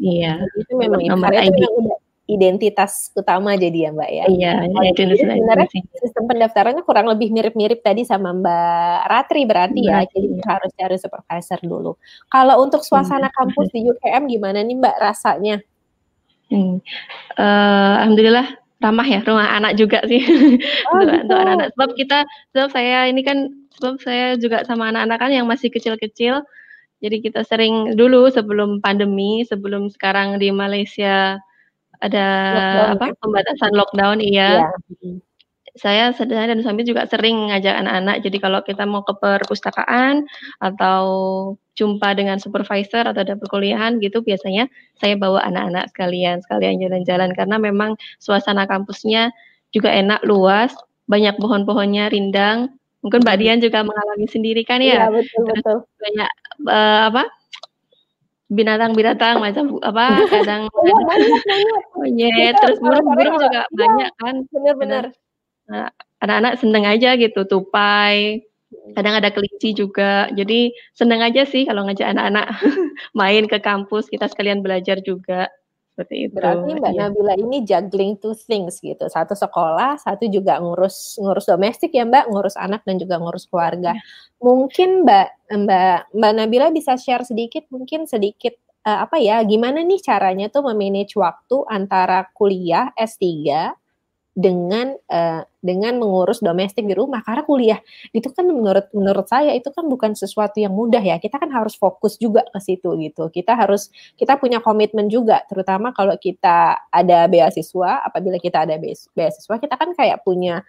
Iya. Jadi itu memang Nomor karena itu ID. memang udah identitas utama jadi ya Mbak ya. Iya, Jadi sebenarnya sistem pendaftarannya kurang lebih mirip-mirip tadi sama Mbak Ratri berarti ya. Jadi harus cari supervisor dulu. Kalau untuk suasana kampus di UKM gimana nih Mbak rasanya? Alhamdulillah ramah ya, rumah anak juga sih. Untuk anak-anak. Sebab saya juga sama anak-anak kan yang masih kecil-kecil. Jadi kita sering dulu sebelum pandemi, sebelum sekarang di Malaysia ada pembatasan lockdown, iya. Saya dan suami juga sering ngajak anak-anak. Jadi kalau kita mau ke perpustakaan atau jumpa dengan supervisor atau ada perkuliahan gitu, biasanya saya bawa anak-anak sekalian jalan-jalan karena memang suasana kampusnya juga enak, luas, banyak pohon-pohonnya rindang. Mungkin Mbak Dian juga mengalami sendiri kan ya? Iya, betul. Banyak binatang-binatang macam kadang monyet, terus burung-burung juga banyak kan. Benar-benar. Nah, anak-anak seneng aja gitu, tupai, kadang ada kelinci juga. Jadi seneng aja sih kalau ngajak anak-anak main ke kampus, kita sekalian belajar juga. Seperti itu. Berarti Mbak Nabila ini juggling two things gitu. Satu sekolah, satu juga ngurus domestik ya Mbak, ngurus anak dan juga ngurus keluarga. Mungkin Mbak Nabila bisa share sedikit gimana nih caranya tuh memanage waktu antara kuliah S3 dengan mengurus domestik di rumah, karena kuliah itu kan menurut saya itu kan bukan sesuatu yang mudah ya. Kita kan harus fokus juga ke situ gitu. Kita punya komitmen juga, terutama kalau kita ada beasiswa. Apabila kita ada beasiswa, kita kan kayak punya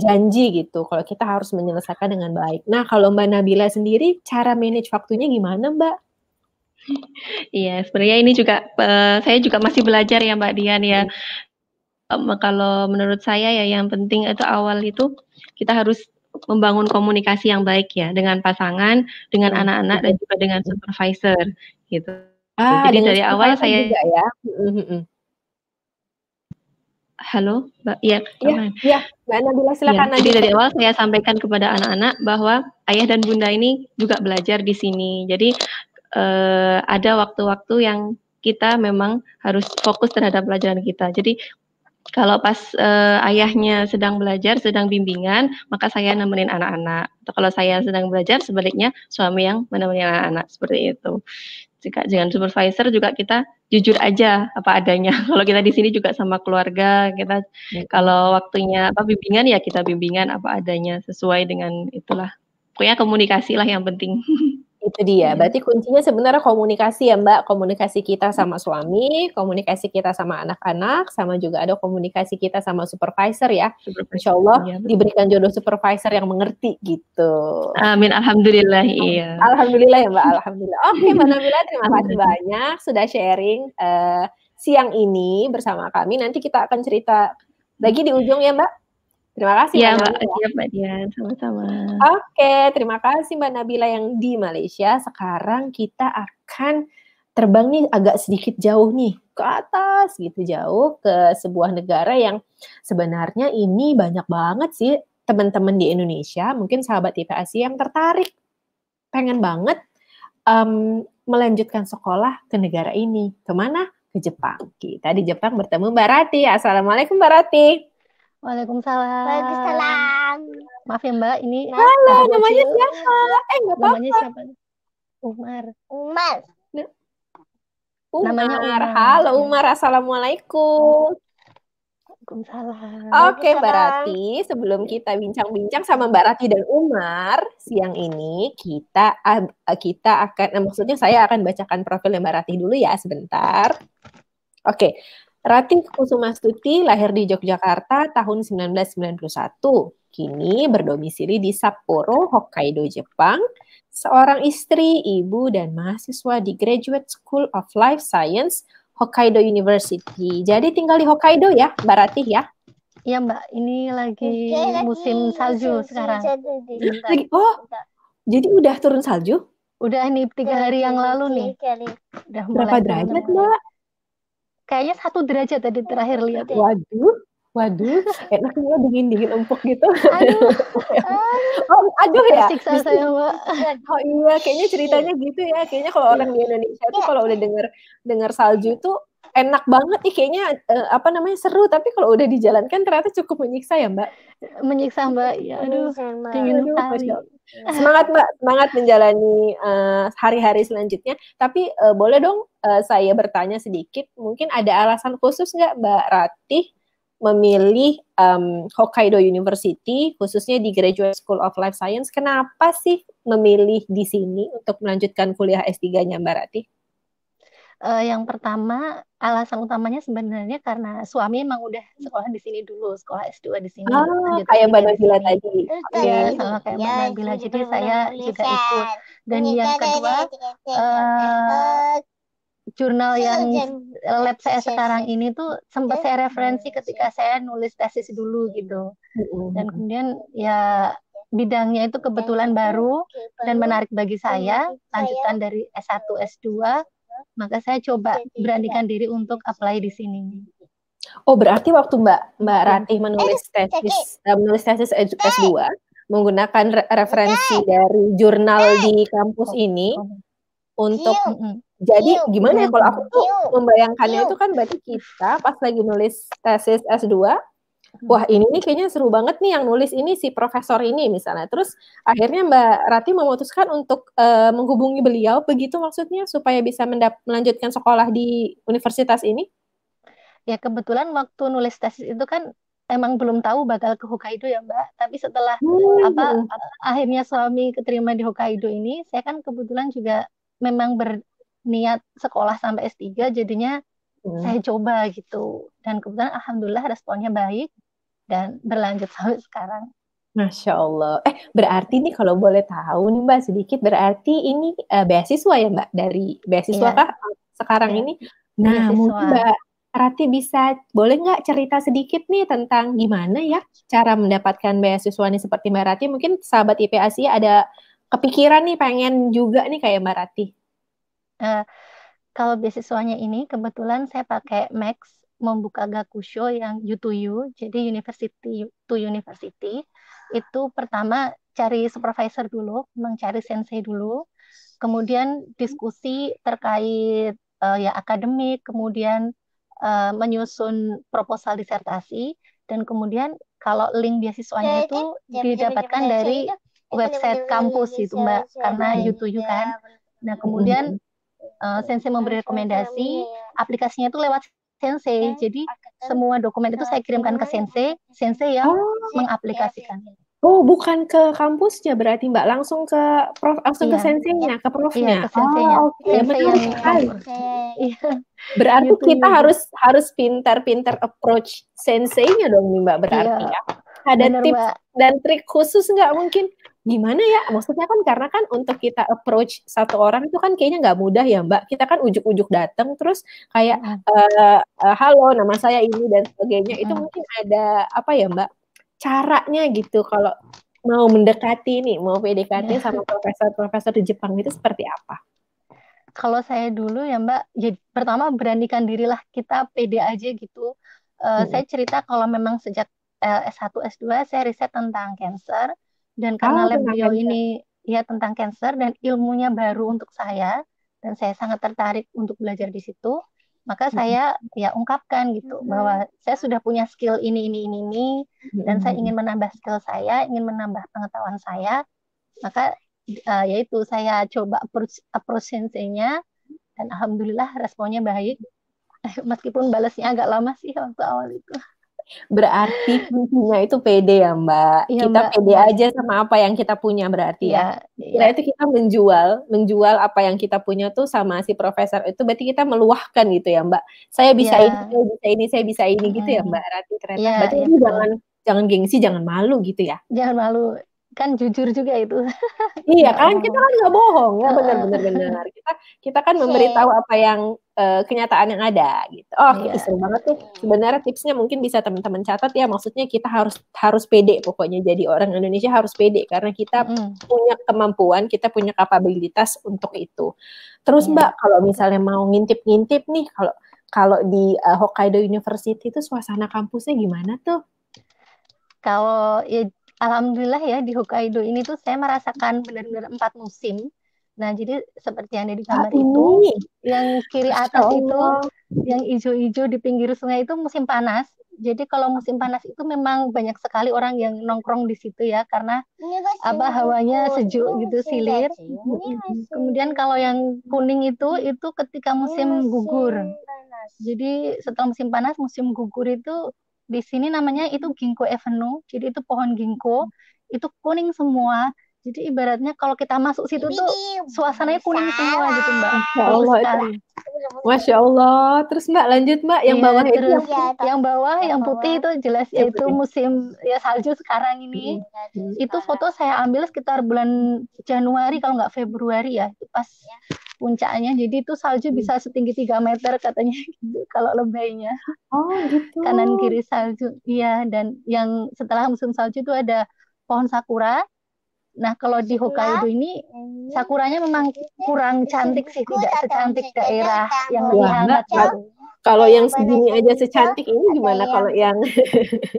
janji gitu kalau kita harus menyelesaikan dengan baik. Nah, kalau Mbak Nabila sendiri cara manage waktunya gimana, Mbak? Iya, sebenarnya ini juga saya juga masih belajar ya Mbak Dian ya. Kalau menurut saya ya yang penting itu awal itu kita harus membangun komunikasi yang baik ya dengan pasangan, dengan anak-anak dan juga dengan supervisor gitu. Jadi dari awal saya juga ya. Halo, Mbak. Iya, Mbak Nabila silakan. Jadi dari awal saya sampaikan kepada anak-anak bahwa ayah dan bunda ini juga belajar di sini. Jadi ada waktu-waktu yang kita memang harus fokus terhadap pelajaran kita. Jadi kalau pas ayahnya sedang belajar, sedang bimbingan, maka saya nemenin anak-anak. Atau kalau saya sedang belajar, sebaliknya suami yang menemani anak-anak, seperti itu. Jika dengan supervisor juga kita jujur aja apa adanya. Kalau kita di sini juga sama keluarga, kita kalau waktunya bimbingan ya kita bimbingan apa adanya sesuai dengan itulah. Pokoknya komunikasi lah yang penting. Itu dia, berarti kuncinya sebenarnya komunikasi ya Mbak, komunikasi kita sama suami, komunikasi kita sama anak-anak, sama juga ada komunikasi kita sama supervisor ya. Insya Allah diberikan jodoh supervisor yang mengerti gitu. Amin, alhamdulillah, iya. Alhamdulillah ya Mbak, alhamdulillah. Oke Mbak Nabila, terima kasih banyak sudah sharing siang ini bersama kami. Nanti kita akan cerita lagi di ujung ya Mbak. Terima kasih ya, Mbak. Iya, Mbak Dian, sama-sama. Oke, terima kasih Mbak Nabila yang di Malaysia. Sekarang kita akan terbang nih agak sedikit jauh nih ke atas gitu, jauh ke sebuah negara yang sebenarnya ini banyak banget sih teman-teman di Indonesia, mungkin sahabat IPASI yang tertarik, pengen banget melanjutkan sekolah ke negara ini. Kemana? Ke Jepang. Kita di Jepang bertemu Mbak Rati. Assalamualaikum Mbak Rati. Waalaikumsalam. Waalaikumsalam. Maaf ya Mbak, ini halo, namanya siapa? Nggak apa-apa. Namanya siapa? Umar. Namanya Umar. Halo Umar, assalamualaikum. Waalaikumsalam. Oke Mbak Rati, sebelum kita bincang-bincang sama Mbak Rati dan Umar siang ini, kita akan, maksudnya saya akan bacakan profil Mbak Rati dulu ya sebentar. Oke. Rati Kusumastuti lahir di Yogyakarta tahun 1991. Kini berdomisili di Sapporo, Hokkaido, Jepang. Seorang istri, ibu, dan mahasiswa di Graduate School of Life Science, Hokkaido University. Jadi tinggal di Hokkaido ya, Mbak Rati ya? Iya Mbak, ini lagi musim salju sekarang. Jadi udah turun salju? Udah nih 3 hari yang lalu nih. Udah Berapa mulai derajat, turun. Mbak? Kayaknya 1 derajat tadi terakhir lihat. Waduh, enaknya dingin-dingin empuk gitu. Aduh. Aduh ya. Tersiksa saya, Mbak. Oh iya, kayaknya ceritanya gitu ya. Kayaknya kalau orang di Indonesia tuh kalau udah dengar salju tuh enak banget nih kayaknya seru, tapi kalau udah dijalankan ternyata cukup menyiksa ya, Mbak. Menyiksa, Mbak. Ya, aduh, dingin sekali. Semangat, Mbak, semangat menjalani hari-hari selanjutnya. Tapi boleh dong saya bertanya sedikit, mungkin ada alasan khusus nggak Mbak Ratih memilih Hokkaido University, khususnya di Graduate School of Life Science? Kenapa sih memilih di sini untuk melanjutkan kuliah S3-nya Mbak Ratih? Yang pertama, alasan utamanya sebenarnya karena suami emang udah sekolah di sini dulu, sekolah S2 di sini. Kayak Mbak Nabila tadi. Iya, sama kayak Mbak Nabila. Jadi saya juga ikut. Dan yang kedua, jurnal yang lab saya sekarang ini tuh sempat saya referensi ketika saya nulis tesis dulu gitu. Dan kemudian ya bidangnya itu kebetulan baru dan menarik bagi saya, lanjutan dari S1, S2. Maka saya coba beranikan diri untuk apply di sini. Oh, berarti waktu Mbak Ratih menulis tesis S2 menggunakan referensi dari jurnal di kampus ini untuk jadi gimana ya kalau aku tuh membayangkannya itu kan berarti kita pas lagi nulis tesis S2, wah ini nih kayaknya seru banget nih yang nulis ini si profesor ini misalnya. Terus akhirnya Mbak Ratih memutuskan untuk menghubungi beliau, begitu maksudnya supaya bisa melanjutkan sekolah di universitas ini? Ya kebetulan waktu nulis tesis itu kan emang belum tahu bakal ke Hokkaido ya Mbak. Tapi setelah akhirnya suami keterima di Hokkaido ini, saya kan kebetulan juga memang berniat sekolah sampai S3, jadinya saya coba gitu. Dan kebetulan alhamdulillah responnya baik. Dan berlanjut sampai sekarang. Masya Allah. Berarti nih kalau boleh tahu nih Mbak sedikit, berarti ini beasiswa ya Mbak? Dari beasiswa kah sekarang ini? Nah, mungkin Mbak Ratih bisa, boleh nggak cerita sedikit nih tentang gimana ya cara mendapatkan beasiswa nih seperti Mbak Ratih? Mungkin sahabat IP Asia ada kepikiran nih pengen juga nih kayak Mbak Ratih. Kalau beasiswanya ini kebetulan saya pakai Max, membuka Gakusho yang U2U, jadi University to University. Itu pertama cari supervisor dulu, mencari sensei dulu, kemudian diskusi terkait ya akademik, kemudian menyusun proposal disertasi, dan kemudian kalau link beasiswanya itu didapatkan dari website kampus gitu Mbak, karena U2U kan. Nah kemudian sensei memberi rekomendasi, aplikasinya itu lewat sensei. Jadi semua dokumen itu saya kirimkan ke sensei yang mengaplikasikan. Oh, bukan ke kampusnya berarti Mbak, langsung ke ke senseinya, ke profnya. Iya, ke senseinya. Berarti kita harus pintar-pintar approach senseinya dong nih Mbak berarti ya. Ada tips dan trik khusus nggak mungkin? Gimana ya? Maksudnya kan karena kan untuk kita approach satu orang itu kan kayaknya nggak mudah ya Mbak. Kita kan ujuk-ujuk datang terus kayak halo nama saya ini dan sebagainya. Itu mungkin ada apa ya Mbak? Caranya gitu kalau mau mendekati nih, mau PDKT sama profesor-profesor di Jepang itu seperti apa? Kalau saya dulu ya Mbak, jadi pertama beranikan dirilah, kita pede aja gitu. Saya cerita kalau memang sejak S1, S2 saya riset tentang cancer. Dan karena lab beliau ini ya tentang cancer dan ilmunya baru untuk saya, dan saya sangat tertarik untuk belajar di situ, maka saya ya ungkapkan gitu bahwa saya sudah punya skill ini, dan saya ingin menambah skill saya, ingin menambah pengetahuan saya. Maka yaitu saya coba approach senseinya, dan alhamdulillah responnya baik, meskipun balasnya agak lama sih waktu awal itu. Berarti kuncinya itu pede ya Mbak. Iya, kita Mbak, pede aja sama apa yang kita punya berarti ya. Kira itu kita menjual apa yang kita punya tuh sama si profesor itu, berarti kita meluahkan gitu ya Mbak. Saya bisa ini, saya bisa ini gitu ya Mbak Ratih ternyata. Berarti ini jangan gengsi, jangan malu gitu ya. Jangan malu. Kan jujur juga itu. Iya kan, kita kan nggak bohong ya, benar. Kita kan memberitahu apa yang kenyataan yang ada gitu. Oke, Iya. seru banget tuh. Sebenarnya tipsnya mungkin bisa teman-teman catat ya. Maksudnya kita harus pede pokoknya, jadi orang Indonesia harus pede karena kita punya kemampuan, kita punya kapabilitas untuk itu. Terus Mbak, kalau misalnya mau ngintip-ngintip nih, kalau di Hokkaido University itu suasana kampusnya gimana tuh? Kalau ya, alhamdulillah ya di Hokkaido ini tuh saya merasakan benar-benar 4 musim. Nah, jadi seperti yang ada di gambar itu, yang kiri atas itu, yang hijau-hijau di pinggir sungai itu musim panas. Jadi kalau musim panas itu memang banyak sekali orang yang nongkrong di situ ya, karena hawanya sejuk gitu, silir. Kemudian kalau yang kuning itu ketika musim gugur. Jadi setelah musim panas, musim gugur itu di sini namanya itu Ginkgo Avenue. Jadi itu pohon ginkgo, itu kuning semua. Jadi ibaratnya kalau kita masuk situ tuh suasananya kuning semua gitu Mbak. Bagus sekali. Masya Allah. Terus Mbak lanjut Mbak, yang bawah itu yang bawah, yang putih itu jelas itu musim ya salju sekarang ini. Itu foto saya ambil sekitar bulan Januari kalau nggak Februari ya, itu pas puncaknya. Jadi itu salju bisa setinggi 3 meter katanya gitu kalau lebaynya. Oh gitu. Kanan kiri salju. Iya, dan yang setelah musim salju itu ada pohon sakura. Nah, kalau di Hokkaido ini sakuranya memang kurang cantik sih, tidak secantik daerah yang lebih hangat gitu. Kalau yang segini aja secantik ini gimana kalau yang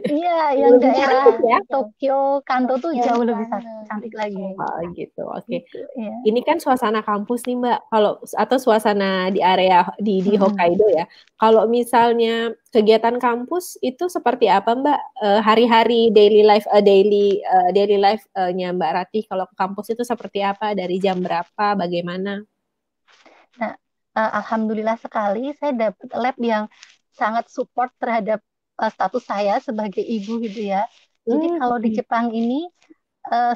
iya, yang daerah ya? Tokyo, Kanto tuh jauh lebih cantik lagi. Oh gitu, oke. Gitu, ya. Ini kan suasana kampus nih Mbak, atau suasana di area di Hokkaido ya. Kalau misalnya kegiatan kampus itu seperti apa Mbak? Hari-hari daily life-nya Mbak Ratih kalau ke kampus itu seperti apa? Dari jam berapa? Bagaimana? Nah, alhamdulillah sekali saya dapat lab yang sangat support terhadap status saya sebagai ibu gitu ya. Jadi kalau di Jepang ini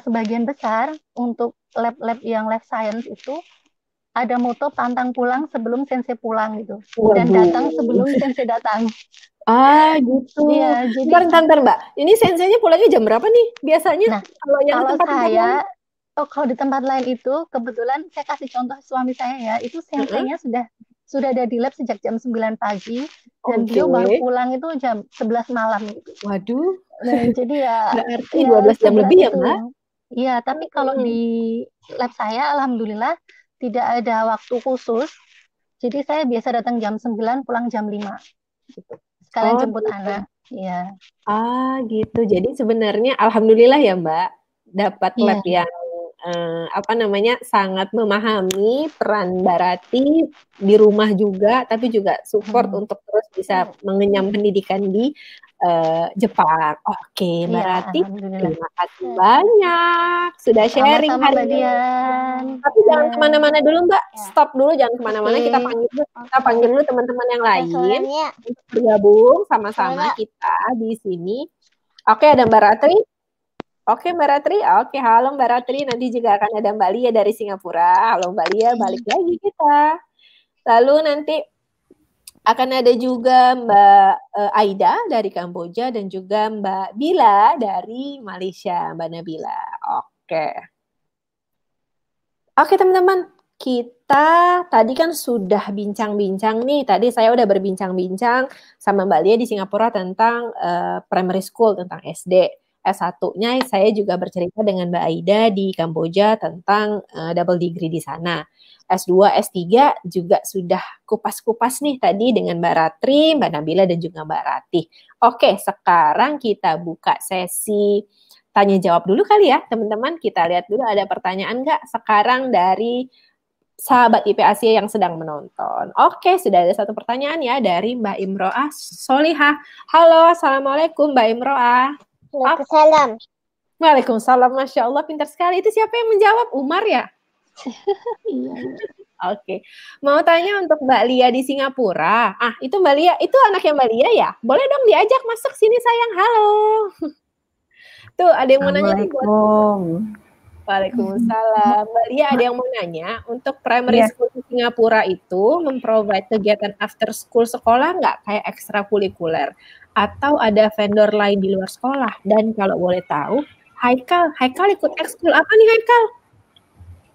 sebagian besar untuk lab-lab yang life science itu ada moto pantang pulang sebelum sensei pulang gitu. Dan datang sebelum sensei datang. Ah gitu. Iya, jadi Bentar Mbak. Ini senseinya pulangnya jam berapa nih biasanya? Nah, kalau di tempat lain itu kebetulan saya kasih contoh suami saya ya, itu senseinya sudah ada di lab sejak jam 9 pagi dan beliau baru pulang itu jam 11 malam gitu. Waduh. Nah, jadi ya berarti 12 jam lebih ya, Mbak? Iya, tapi kalau di lab saya alhamdulillah tidak ada waktu khusus. Jadi saya biasa datang jam 9, pulang jam 5 gitu. Sekalian jemput anak. Iya. Ah, gitu. Jadi sebenarnya alhamdulillah ya, Mbak, dapat lab yang sangat memahami peran Mbak Ratih di rumah juga, tapi juga support untuk terus bisa mengenyam pendidikan di Jepang. Oke, Mbak Ratih, terima kasih banyak sudah sharing hari ini. Tapi jangan kemana-mana dulu, Mbak. Stop dulu, jangan kemana-mana. Kita panggil dulu teman-teman yang lain untuk bergabung sama-sama kita di sini. Oke, ada Mbak Ratih. Oke Mbak Ratri, oke halo Mbak Ratri, nanti juga akan ada Mbak Lia dari Singapura. Halo Mbak Lia, balik lagi kita. Lalu nanti akan ada juga Mbak Aida dari Kamboja dan juga Mbak Bila dari Malaysia, Mbak Nabila. Oke teman-teman, kita tadi kan sudah bincang-bincang nih. Tadi saya udah berbincang-bincang sama Mbak Lia di Singapura tentang primary school, tentang SD. S1-nya saya juga bercerita dengan Mbak Aida di Kamboja tentang double degree di sana. S2, S3 juga sudah kupas-kupas nih tadi dengan Mbak Ratri, Mbak Nabila, dan juga Mbak Ratih. Oke, sekarang kita buka sesi tanya jawab dulu kali ya, teman-teman. Kita lihat dulu ada pertanyaan nggak sekarang dari sahabat IP Asia yang sedang menonton. Oke, sudah ada satu pertanyaan ya dari Mbak Imro'ah Solihah. Halo, Assalamualaikum Mbak Imro'ah. Waalaikumsalam. Waalaikumsalam, Masya Allah, pintar sekali. Itu siapa yang menjawab? Umar ya? Iya. Oke. Mau tanya untuk Mbak Lia di Singapura. Itu Mbak Lia, itu anaknya Mbak Lia ya? Boleh dong diajak masuk sini sayang, halo. Tuh, ada yang mau nanya nih buat Waalaikumsalam. Mbak Lia, ada yang mau nanya, untuk primary school di Singapura itu memprovide kegiatan after school sekolah nggak? Kayak ekstrakurikuler? Atau ada vendor lain di luar sekolah? Dan kalau boleh tahu, Haikal ikut ekskul apa nih Haikal?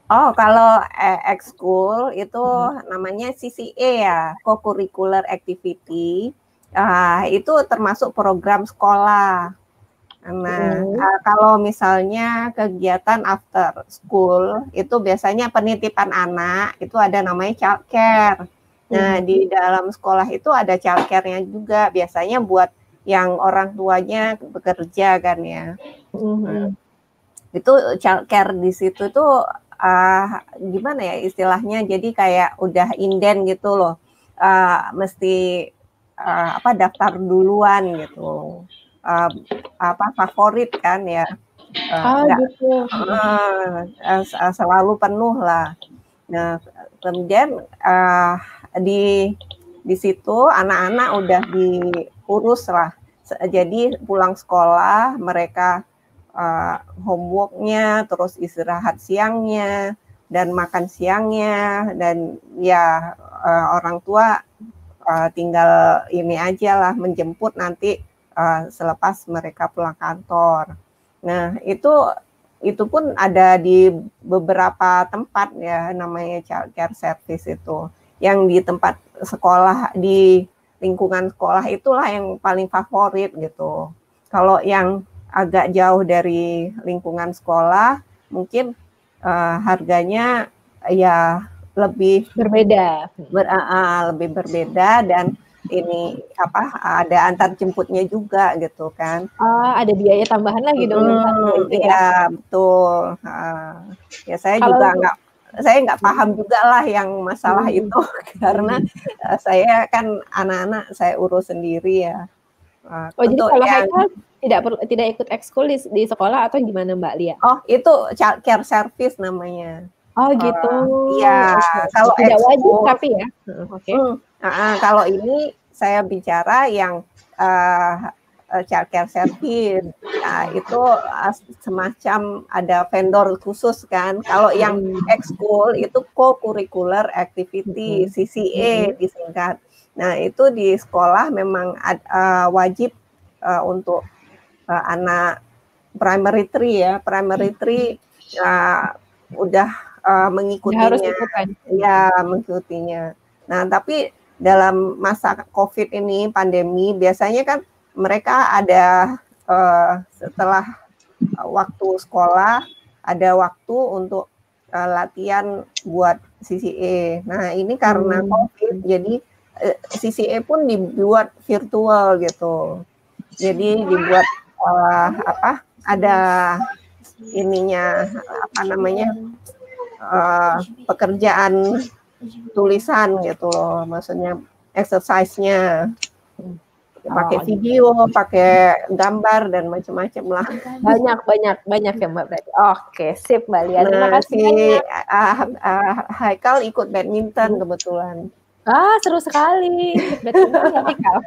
Oh, kalau ekskul itu namanya CCA ya, Co-Curricular Activity. Itu termasuk program sekolah. Nah, kalau misalnya kegiatan after school itu biasanya penitipan anak, itu ada namanya childcare. Nah, di dalam sekolah itu ada childcare-nya juga, biasanya buat yang orang tuanya bekerja kan ya. Itu childcare di situ tuh gimana ya istilahnya, jadi kayak udah inden gitu loh, mesti daftar duluan gitu, favorit kan ya, gitu. Selalu penuh lah. Nah, kemudian di situ anak-anak udah diurus lah, jadi pulang sekolah mereka homework-nya, terus istirahat siangnya, dan makan siangnya, dan ya orang tua tinggal ini aja lah, menjemput nanti selepas mereka pulang kantor. Nah, itu pun ada di beberapa tempat ya, namanya childcare service itu. Yang di tempat sekolah, di lingkungan sekolah itulah yang paling favorit gitu. Kalau yang agak jauh dari lingkungan sekolah, mungkin harganya ya lebih berbeda, lebih berbeda, dan ini ada antar jemputnya juga gitu kan. Ada biaya tambahan lagi dong. Iya, betul. Ya saya juga nggak paham juga lah yang masalah itu, karena saya kan anak-anak saya urus sendiri ya. Jadi kalau Haikal tidak ikut ekskul di sekolah atau gimana Mbak Lia? Oh, itu childcare service namanya. Oh gitu. Iya, kalau tidak wajib tapi ya. Kalau ini saya bicara yang childcare service. Nah, itu semacam ada vendor khusus kan. Kalau yang ekskul itu co-curricular activity, CCA disingkat. Nah, itu di sekolah memang wajib untuk anak primary 3 ya. Primary 3 udah mengikutinya. Ya, mengikutinya. Nah, tapi dalam masa COVID ini, pandemi, biasanya kan mereka ada setelah waktu sekolah, ada waktu untuk latihan buat CCA. Nah, ini karena COVID, jadi CCA pun dibuat virtual gitu. Jadi dibuat ada ininya, pekerjaan tulisan gitu loh, maksudnya exercise-nya pakai video, pakai gambar dan macam-macam lah. Banyak ya Mbak berarti. Oke, sip Mbak Lia. Terima kasih. Haikal ikut badminton kebetulan. Seru sekali. Badminton Haikal.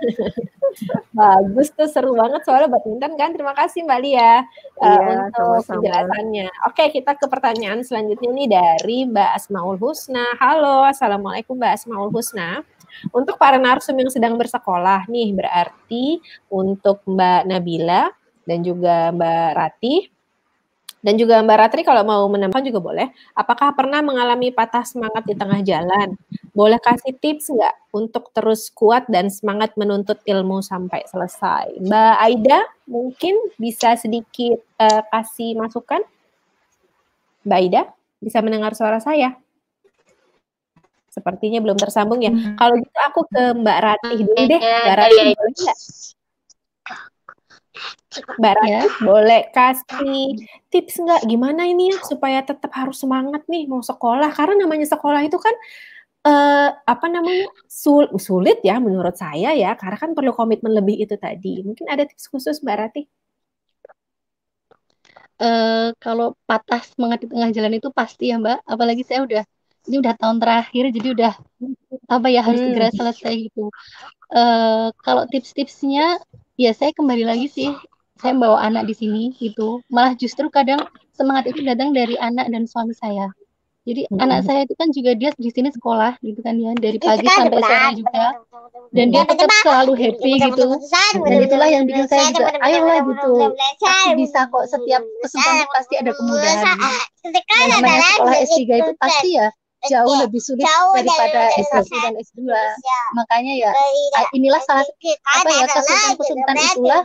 Bagus tuh, seru banget soalnya badminton kan. Terima kasih Mbak Lia untuk penjelasannya. Oke, kita ke pertanyaan selanjutnya nih dari Mbak Asmaul Husna. Halo, Assalamualaikum Mbak Asmaul Husna. Untuk para narsum yang sedang bersekolah nih, berarti untuk Mbak Nabila dan juga Mbak Ratih, dan juga Mbak Ratri kalau mau menambahkan juga boleh. Apakah pernah mengalami patah semangat di tengah jalan? Boleh kasih tips nggak untuk terus kuat dan semangat menuntut ilmu sampai selesai? Mbak Aida mungkin bisa sedikit kasih masukan? Mbak Aida, bisa mendengar suara saya? Sepertinya belum tersambung ya. Kalau gitu aku ke Mbak Ratih dulu deh. Mbak Ratih boleh nggak? Mbak Ratih boleh kasih tips nggak gimana ini ya supaya tetap harus semangat nih mau sekolah, karena namanya sekolah itu kan sulit ya menurut saya ya, karena kan perlu komitmen lebih itu tadi. Mungkin ada tips khusus Mbak Ratih? Kalau patah semangat di tengah jalan itu pasti ya Mbak, apalagi saya ini udah tahun terakhir, jadi udah harus segera selesai gitu. Kalau tips-tipsnya ya saya kembali lagi sih, saya bawa anak di sini gitu, malah justru kadang semangat itu datang dari anak dan suami saya. Jadi anak saya itu kan juga dia di sini sekolah gitu kan ya, dari pagi sampai sore juga. Dan dia tetap selalu happy gitu. Dan itulah yang bikin saya juga, ayolah gitu. Pasti bisa kok, setiap kesempatan pasti ada kemudahan. Yang namanya sekolah S3 itu pasti ya jauh lebih sulit daripada S1 dan S2. Makanya ya inilah salah kesulitan itulah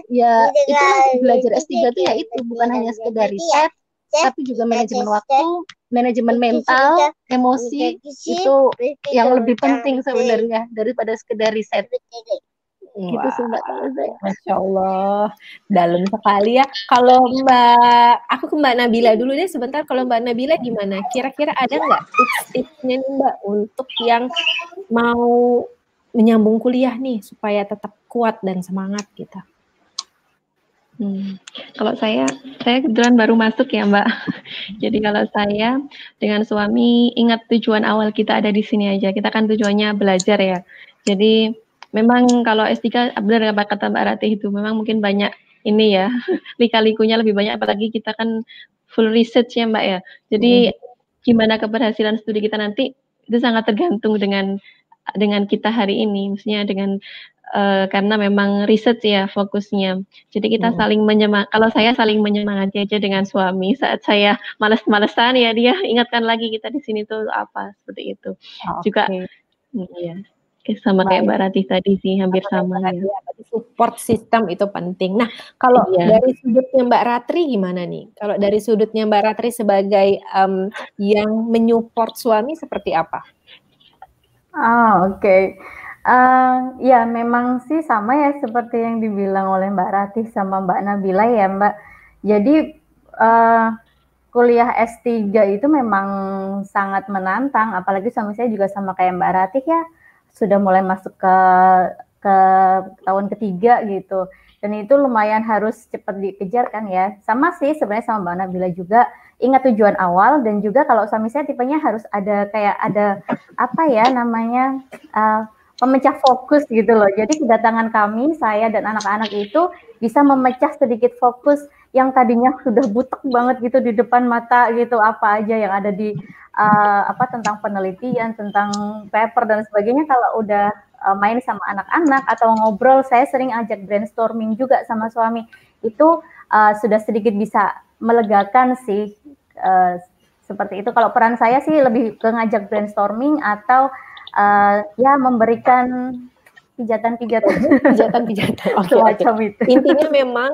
ya, itulah belajar S3 itu ya itu bukan hanya sekedar riset, tapi juga manajemen waktu, manajemen mental, emosi, itu yang lebih penting sebenarnya daripada sekedar riset. Gitu sih Mbak, kalau saya. Masya Allah, dalam sekali ya. Kalau aku ke Mbak Nabila dulu deh sebentar. Kalau Mbak Nabila gimana? Kira-kira ada nggak tips-tipsnya nih Mbak untuk yang mau menyambung kuliah nih supaya tetap kuat dan semangat gitu? Kalau saya kebetulan baru masuk ya Mbak. Jadi kalau saya dengan suami ingat tujuan awal kita ada di sini aja. Kita kan tujuannya belajar ya. Jadi memang kalau S3 benar apa kata Mbak Ratih itu memang mungkin banyak ini ya lika-likunya lebih banyak, apalagi kita kan full research ya Mbak ya. Jadi gimana keberhasilan studi kita nanti itu sangat tergantung dengan kita hari ini, maksudnya dengan karena memang research ya fokusnya. Jadi kita saling kalau saya saling menyemangati aja dengan suami saat saya malas-malesan ya dia ingatkan lagi kita di sini tuh apa seperti itu. Juga ya. Sama kayak Mbak Ratih tadi sih, hampir sama ya. Support system itu penting. Nah, kalau dari sudutnya Mbak Ratri gimana nih? Kalau dari sudutnya Mbak Ratri sebagai yang menyupport suami seperti apa? Oke. Ya memang sih sama ya seperti yang dibilang oleh Mbak Ratih sama Mbak Nabila ya Mbak. Jadi kuliah S3 itu memang sangat menantang, apalagi suami saya juga sama kayak Mbak Ratih ya, sudah mulai masuk ke tahun ketiga gitu, dan itu lumayan harus cepat dikejar kan ya. Sama sih sebenarnya sama Mbak Nabila juga, ingat tujuan awal, dan juga kalau suami saya tipenya harus ada kayak ada apa ya namanya pemecah fokus gitu loh. Jadi kedatangan kami, saya dan anak-anak itu bisa memecah sedikit fokus yang tadinya sudah butek banget gitu di depan mata gitu, apa aja yang ada di tentang penelitian, tentang paper dan sebagainya. Kalau udah main sama anak-anak atau ngobrol, saya sering ajak brainstorming juga sama suami. Itu sudah sedikit bisa melegakan sih, seperti itu. Kalau peran saya sih lebih ke ngajak brainstorming atau ya memberikan pijatan. Oke. Intinya memang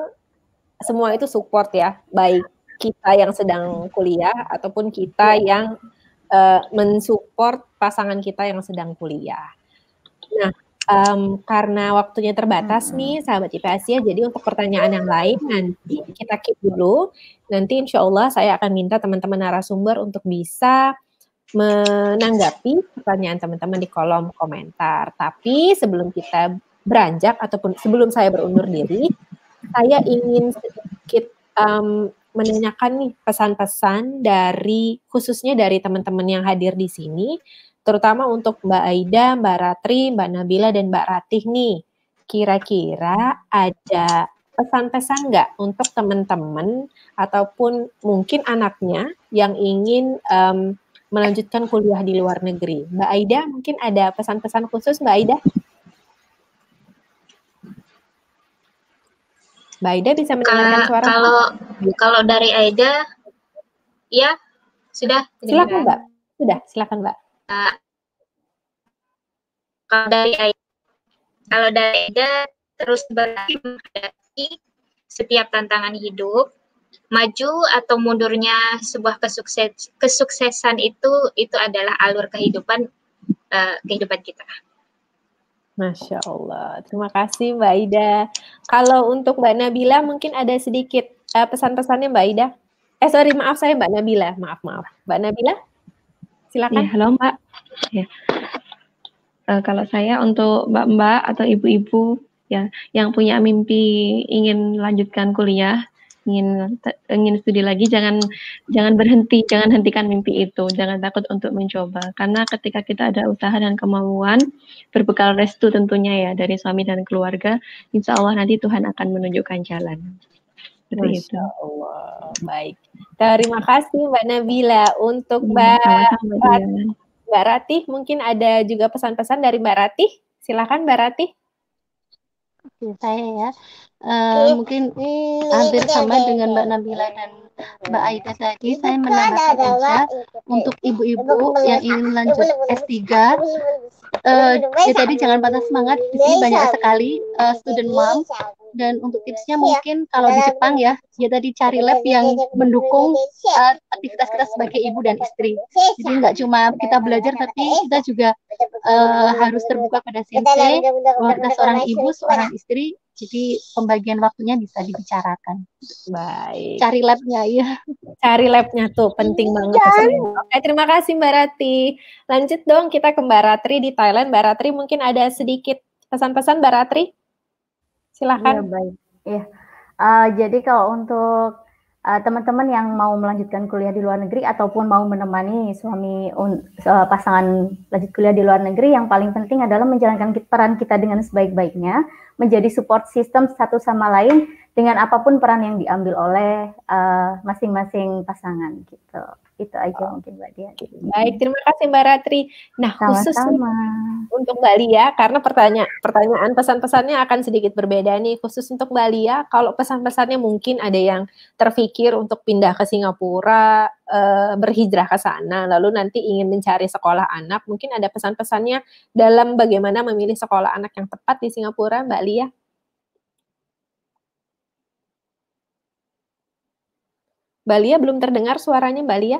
semua itu support ya, baik kita yang sedang kuliah ataupun kita yang mensupport pasangan kita yang sedang kuliah. Nah, karena waktunya terbatas nih sahabat IP Asia, jadi untuk pertanyaan yang lain nanti kita keep dulu. Nanti insya Allah saya akan minta teman-teman narasumber untuk bisa menanggapi pertanyaan teman-teman di kolom komentar. Tapi sebelum kita beranjak ataupun sebelum saya berundur diri, saya ingin sedikit menanyakan nih pesan-pesan khususnya dari teman-teman yang hadir di sini, terutama untuk Mbak Aida, Mbak Ratri, Mbak Nabila, dan Mbak Ratih nih. Kira-kira ada pesan-pesan nggak untuk teman-teman ataupun mungkin anaknya yang ingin melanjutkan kuliah di luar negeri? Mbak Aida, mungkin ada pesan-pesan khusus Mbak Aida? Mbak Aida bisa mendengarkan suara? Kalau dari Aida, ya sudah. Silakan Mbak. Sudah, silakan Mbak. Kalau dari Aida terus berlatih menghadapi setiap tantangan hidup, maju atau mundurnya sebuah kesuksesan itu adalah alur kehidupan kita. Masya Allah, terima kasih Mbak Aida. Kalau untuk Mbak Nabila mungkin ada sedikit pesan-pesannya Mbak Aida. Maaf saya Mbak Nabila, maaf. Mbak Nabila, silakan. Ya, halo Mbak. Ya. Kalau saya untuk Mbak-mbak atau ibu-ibu ya yang punya mimpi ingin lanjutkan kuliah, ingin studi lagi, jangan berhenti, jangan hentikan mimpi itu, jangan takut untuk mencoba, karena ketika kita ada usaha dan kemauan, berbekal restu tentunya ya dari suami dan keluarga, insya Allah nanti Tuhan akan menunjukkan jalan. Seperti itu. Masya Allah. Baik. Terima kasih Mbak Nabila. Untuk Sama-sama, Dian. Mbak Ratih, mungkin ada juga pesan-pesan dari Mbak Ratih. Silakan Mbak Ratih. Oke, saya ya. Mungkin hampir sama dengan Mbak Nabila dan Mbak Aida tadi. Saya menambahkan aja untuk ibu-ibu yang ingin lanjut S3. Ya tadi jangan patah semangat. Di sini banyak sekali student mom. Dan untuk tipsnya mungkin kalau di Jepang ya tadi cari lab yang mendukung aktivitas kita sebagai ibu dan istri. Jadi nggak cuma kita belajar, tapi kita juga harus terbuka pada sensei bahwa kita seorang ibu, seorang istri. Jadi pembagian waktunya bisa dibicarakan. Baik. Cari labnya ya. Cari labnya tuh penting banget. Oke, terima kasih Mbak Ratri. Lanjut dong kita ke Mbak Ratri di Thailand. Mbak Ratri mungkin ada sedikit pesan-pesan Mbak Ratri. Silakan. Ya, baik. Ya. Jadi kalau untuk teman-teman yang mau melanjutkan kuliah di luar negeri ataupun mau menemani suami pasangan lanjut kuliah di luar negeri, yang paling penting adalah menjalankan peran kita dengan sebaik-baiknya, menjadi support system satu sama lain dengan apapun peran yang diambil oleh masing-masing pasangan gitu. Itu aja mungkin Mbak Dia. Baik, terima kasih Mbak Ratri. Nah, khusus untuk Mbak Lia, karena pertanyaan pesan-pesannya akan sedikit berbeda nih. Khusus untuk Mbak Lia, kalau pesan-pesannya mungkin ada yang terfikir untuk pindah ke Singapura, berhijrah ke sana, lalu nanti ingin mencari sekolah anak, mungkin ada pesan-pesannya dalam bagaimana memilih sekolah anak yang tepat di Singapura, Mbak Lia? Mbak Lia belum terdengar suaranya, Mbak Lia?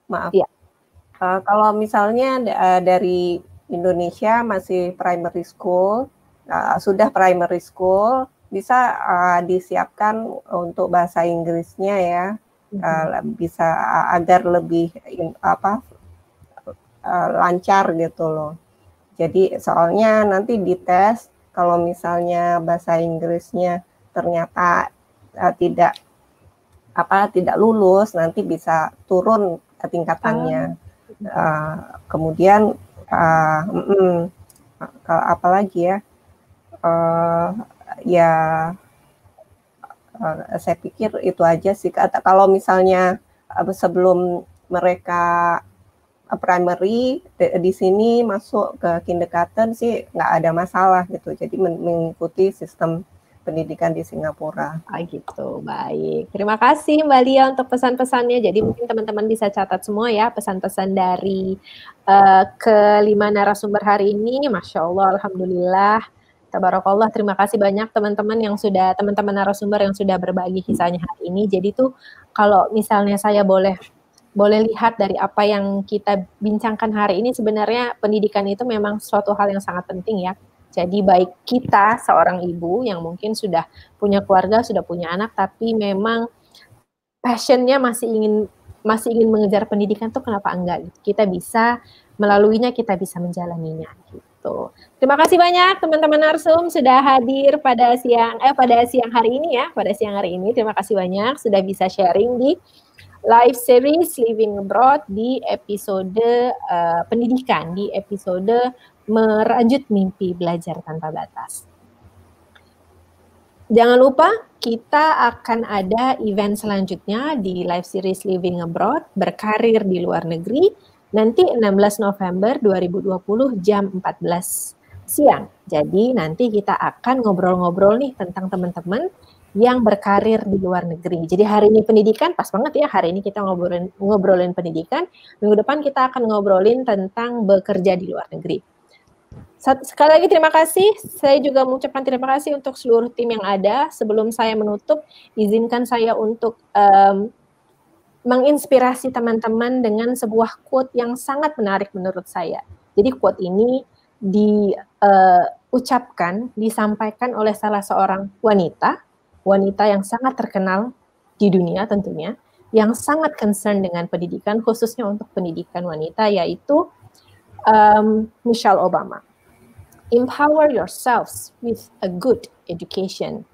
Maaf. Ya. Kalau misalnya dari Indonesia masih primary school, sudah primary school, bisa disiapkan untuk bahasa Inggrisnya ya, bisa agar lebih lancar gitu loh. Jadi soalnya nanti dites, kalau misalnya bahasa Inggrisnya ternyata tidak lulus, nanti bisa turun tingkatannya. Kemudian apalagi ya, saya pikir itu aja sih. Kalau misalnya sebelum mereka primary di sini masuk ke kindergarten sih nggak ada masalah gitu. Jadi mengikuti sistem pendidikan di Singapura. Gitu, baik. Terima kasih Mbak Lia untuk pesan-pesannya. Jadi mungkin teman-teman bisa catat semua ya pesan-pesan dari kelima narasumber hari ini. Masya Allah, Alhamdulillah, Tabarakallah. Terima kasih banyak teman-teman narasumber yang sudah berbagi kisahnya hari ini. Jadi tuh kalau misalnya saya boleh lihat dari apa yang kita bincangkan hari ini, sebenarnya pendidikan itu memang suatu hal yang sangat penting ya. Jadi baik kita seorang ibu yang mungkin sudah punya keluarga, sudah punya anak, tapi memang passionnya masih ingin mengejar pendidikan tuh kenapa enggak? Kita bisa melaluinya, kita bisa menjalaninya gitu. Terima kasih banyak teman-teman Narsum sudah hadir pada siang hari ini ya, pada siang hari ini. Terima kasih banyak sudah bisa sharing di live series Living Abroad di episode pendidikan, di episode Merajut Mimpi Belajar Tanpa Batas. Jangan lupa kita akan ada event selanjutnya di live series Living Abroad, berkarir di luar negeri, nanti 16 November 2020 jam 14 siang. Jadi nanti kita akan ngobrol-ngobrol nih tentang teman-teman yang berkarir di luar negeri. Jadi hari ini pendidikan, pas banget ya, hari ini kita ngobrolin pendidikan, minggu depan kita akan ngobrolin tentang bekerja di luar negeri. Sekali lagi terima kasih, saya juga mengucapkan terima kasih untuk seluruh tim yang ada. Sebelum saya menutup, izinkan saya untuk menginspirasi teman-teman dengan sebuah quote yang sangat menarik menurut saya. Jadi quote ini disampaikan oleh salah seorang wanita yang sangat terkenal di dunia tentunya, yang sangat concern dengan pendidikan, khususnya untuk pendidikan wanita, yaitu Michelle Obama. Empower yourselves with a good education.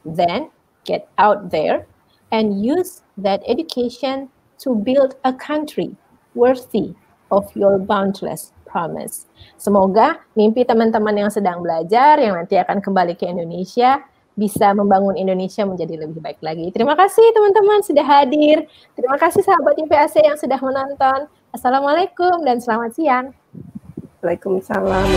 Then get out there and use that education to build a country worthy of your boundless promise. Semoga mimpi teman-teman yang sedang belajar, yang nanti akan kembali ke Indonesia, bisa membangun Indonesia menjadi lebih baik lagi. Terima kasih teman-teman sudah hadir. Terima kasih sahabat IPAC yang sudah menonton. Assalamualaikum dan selamat siang. Waalaikumsalam.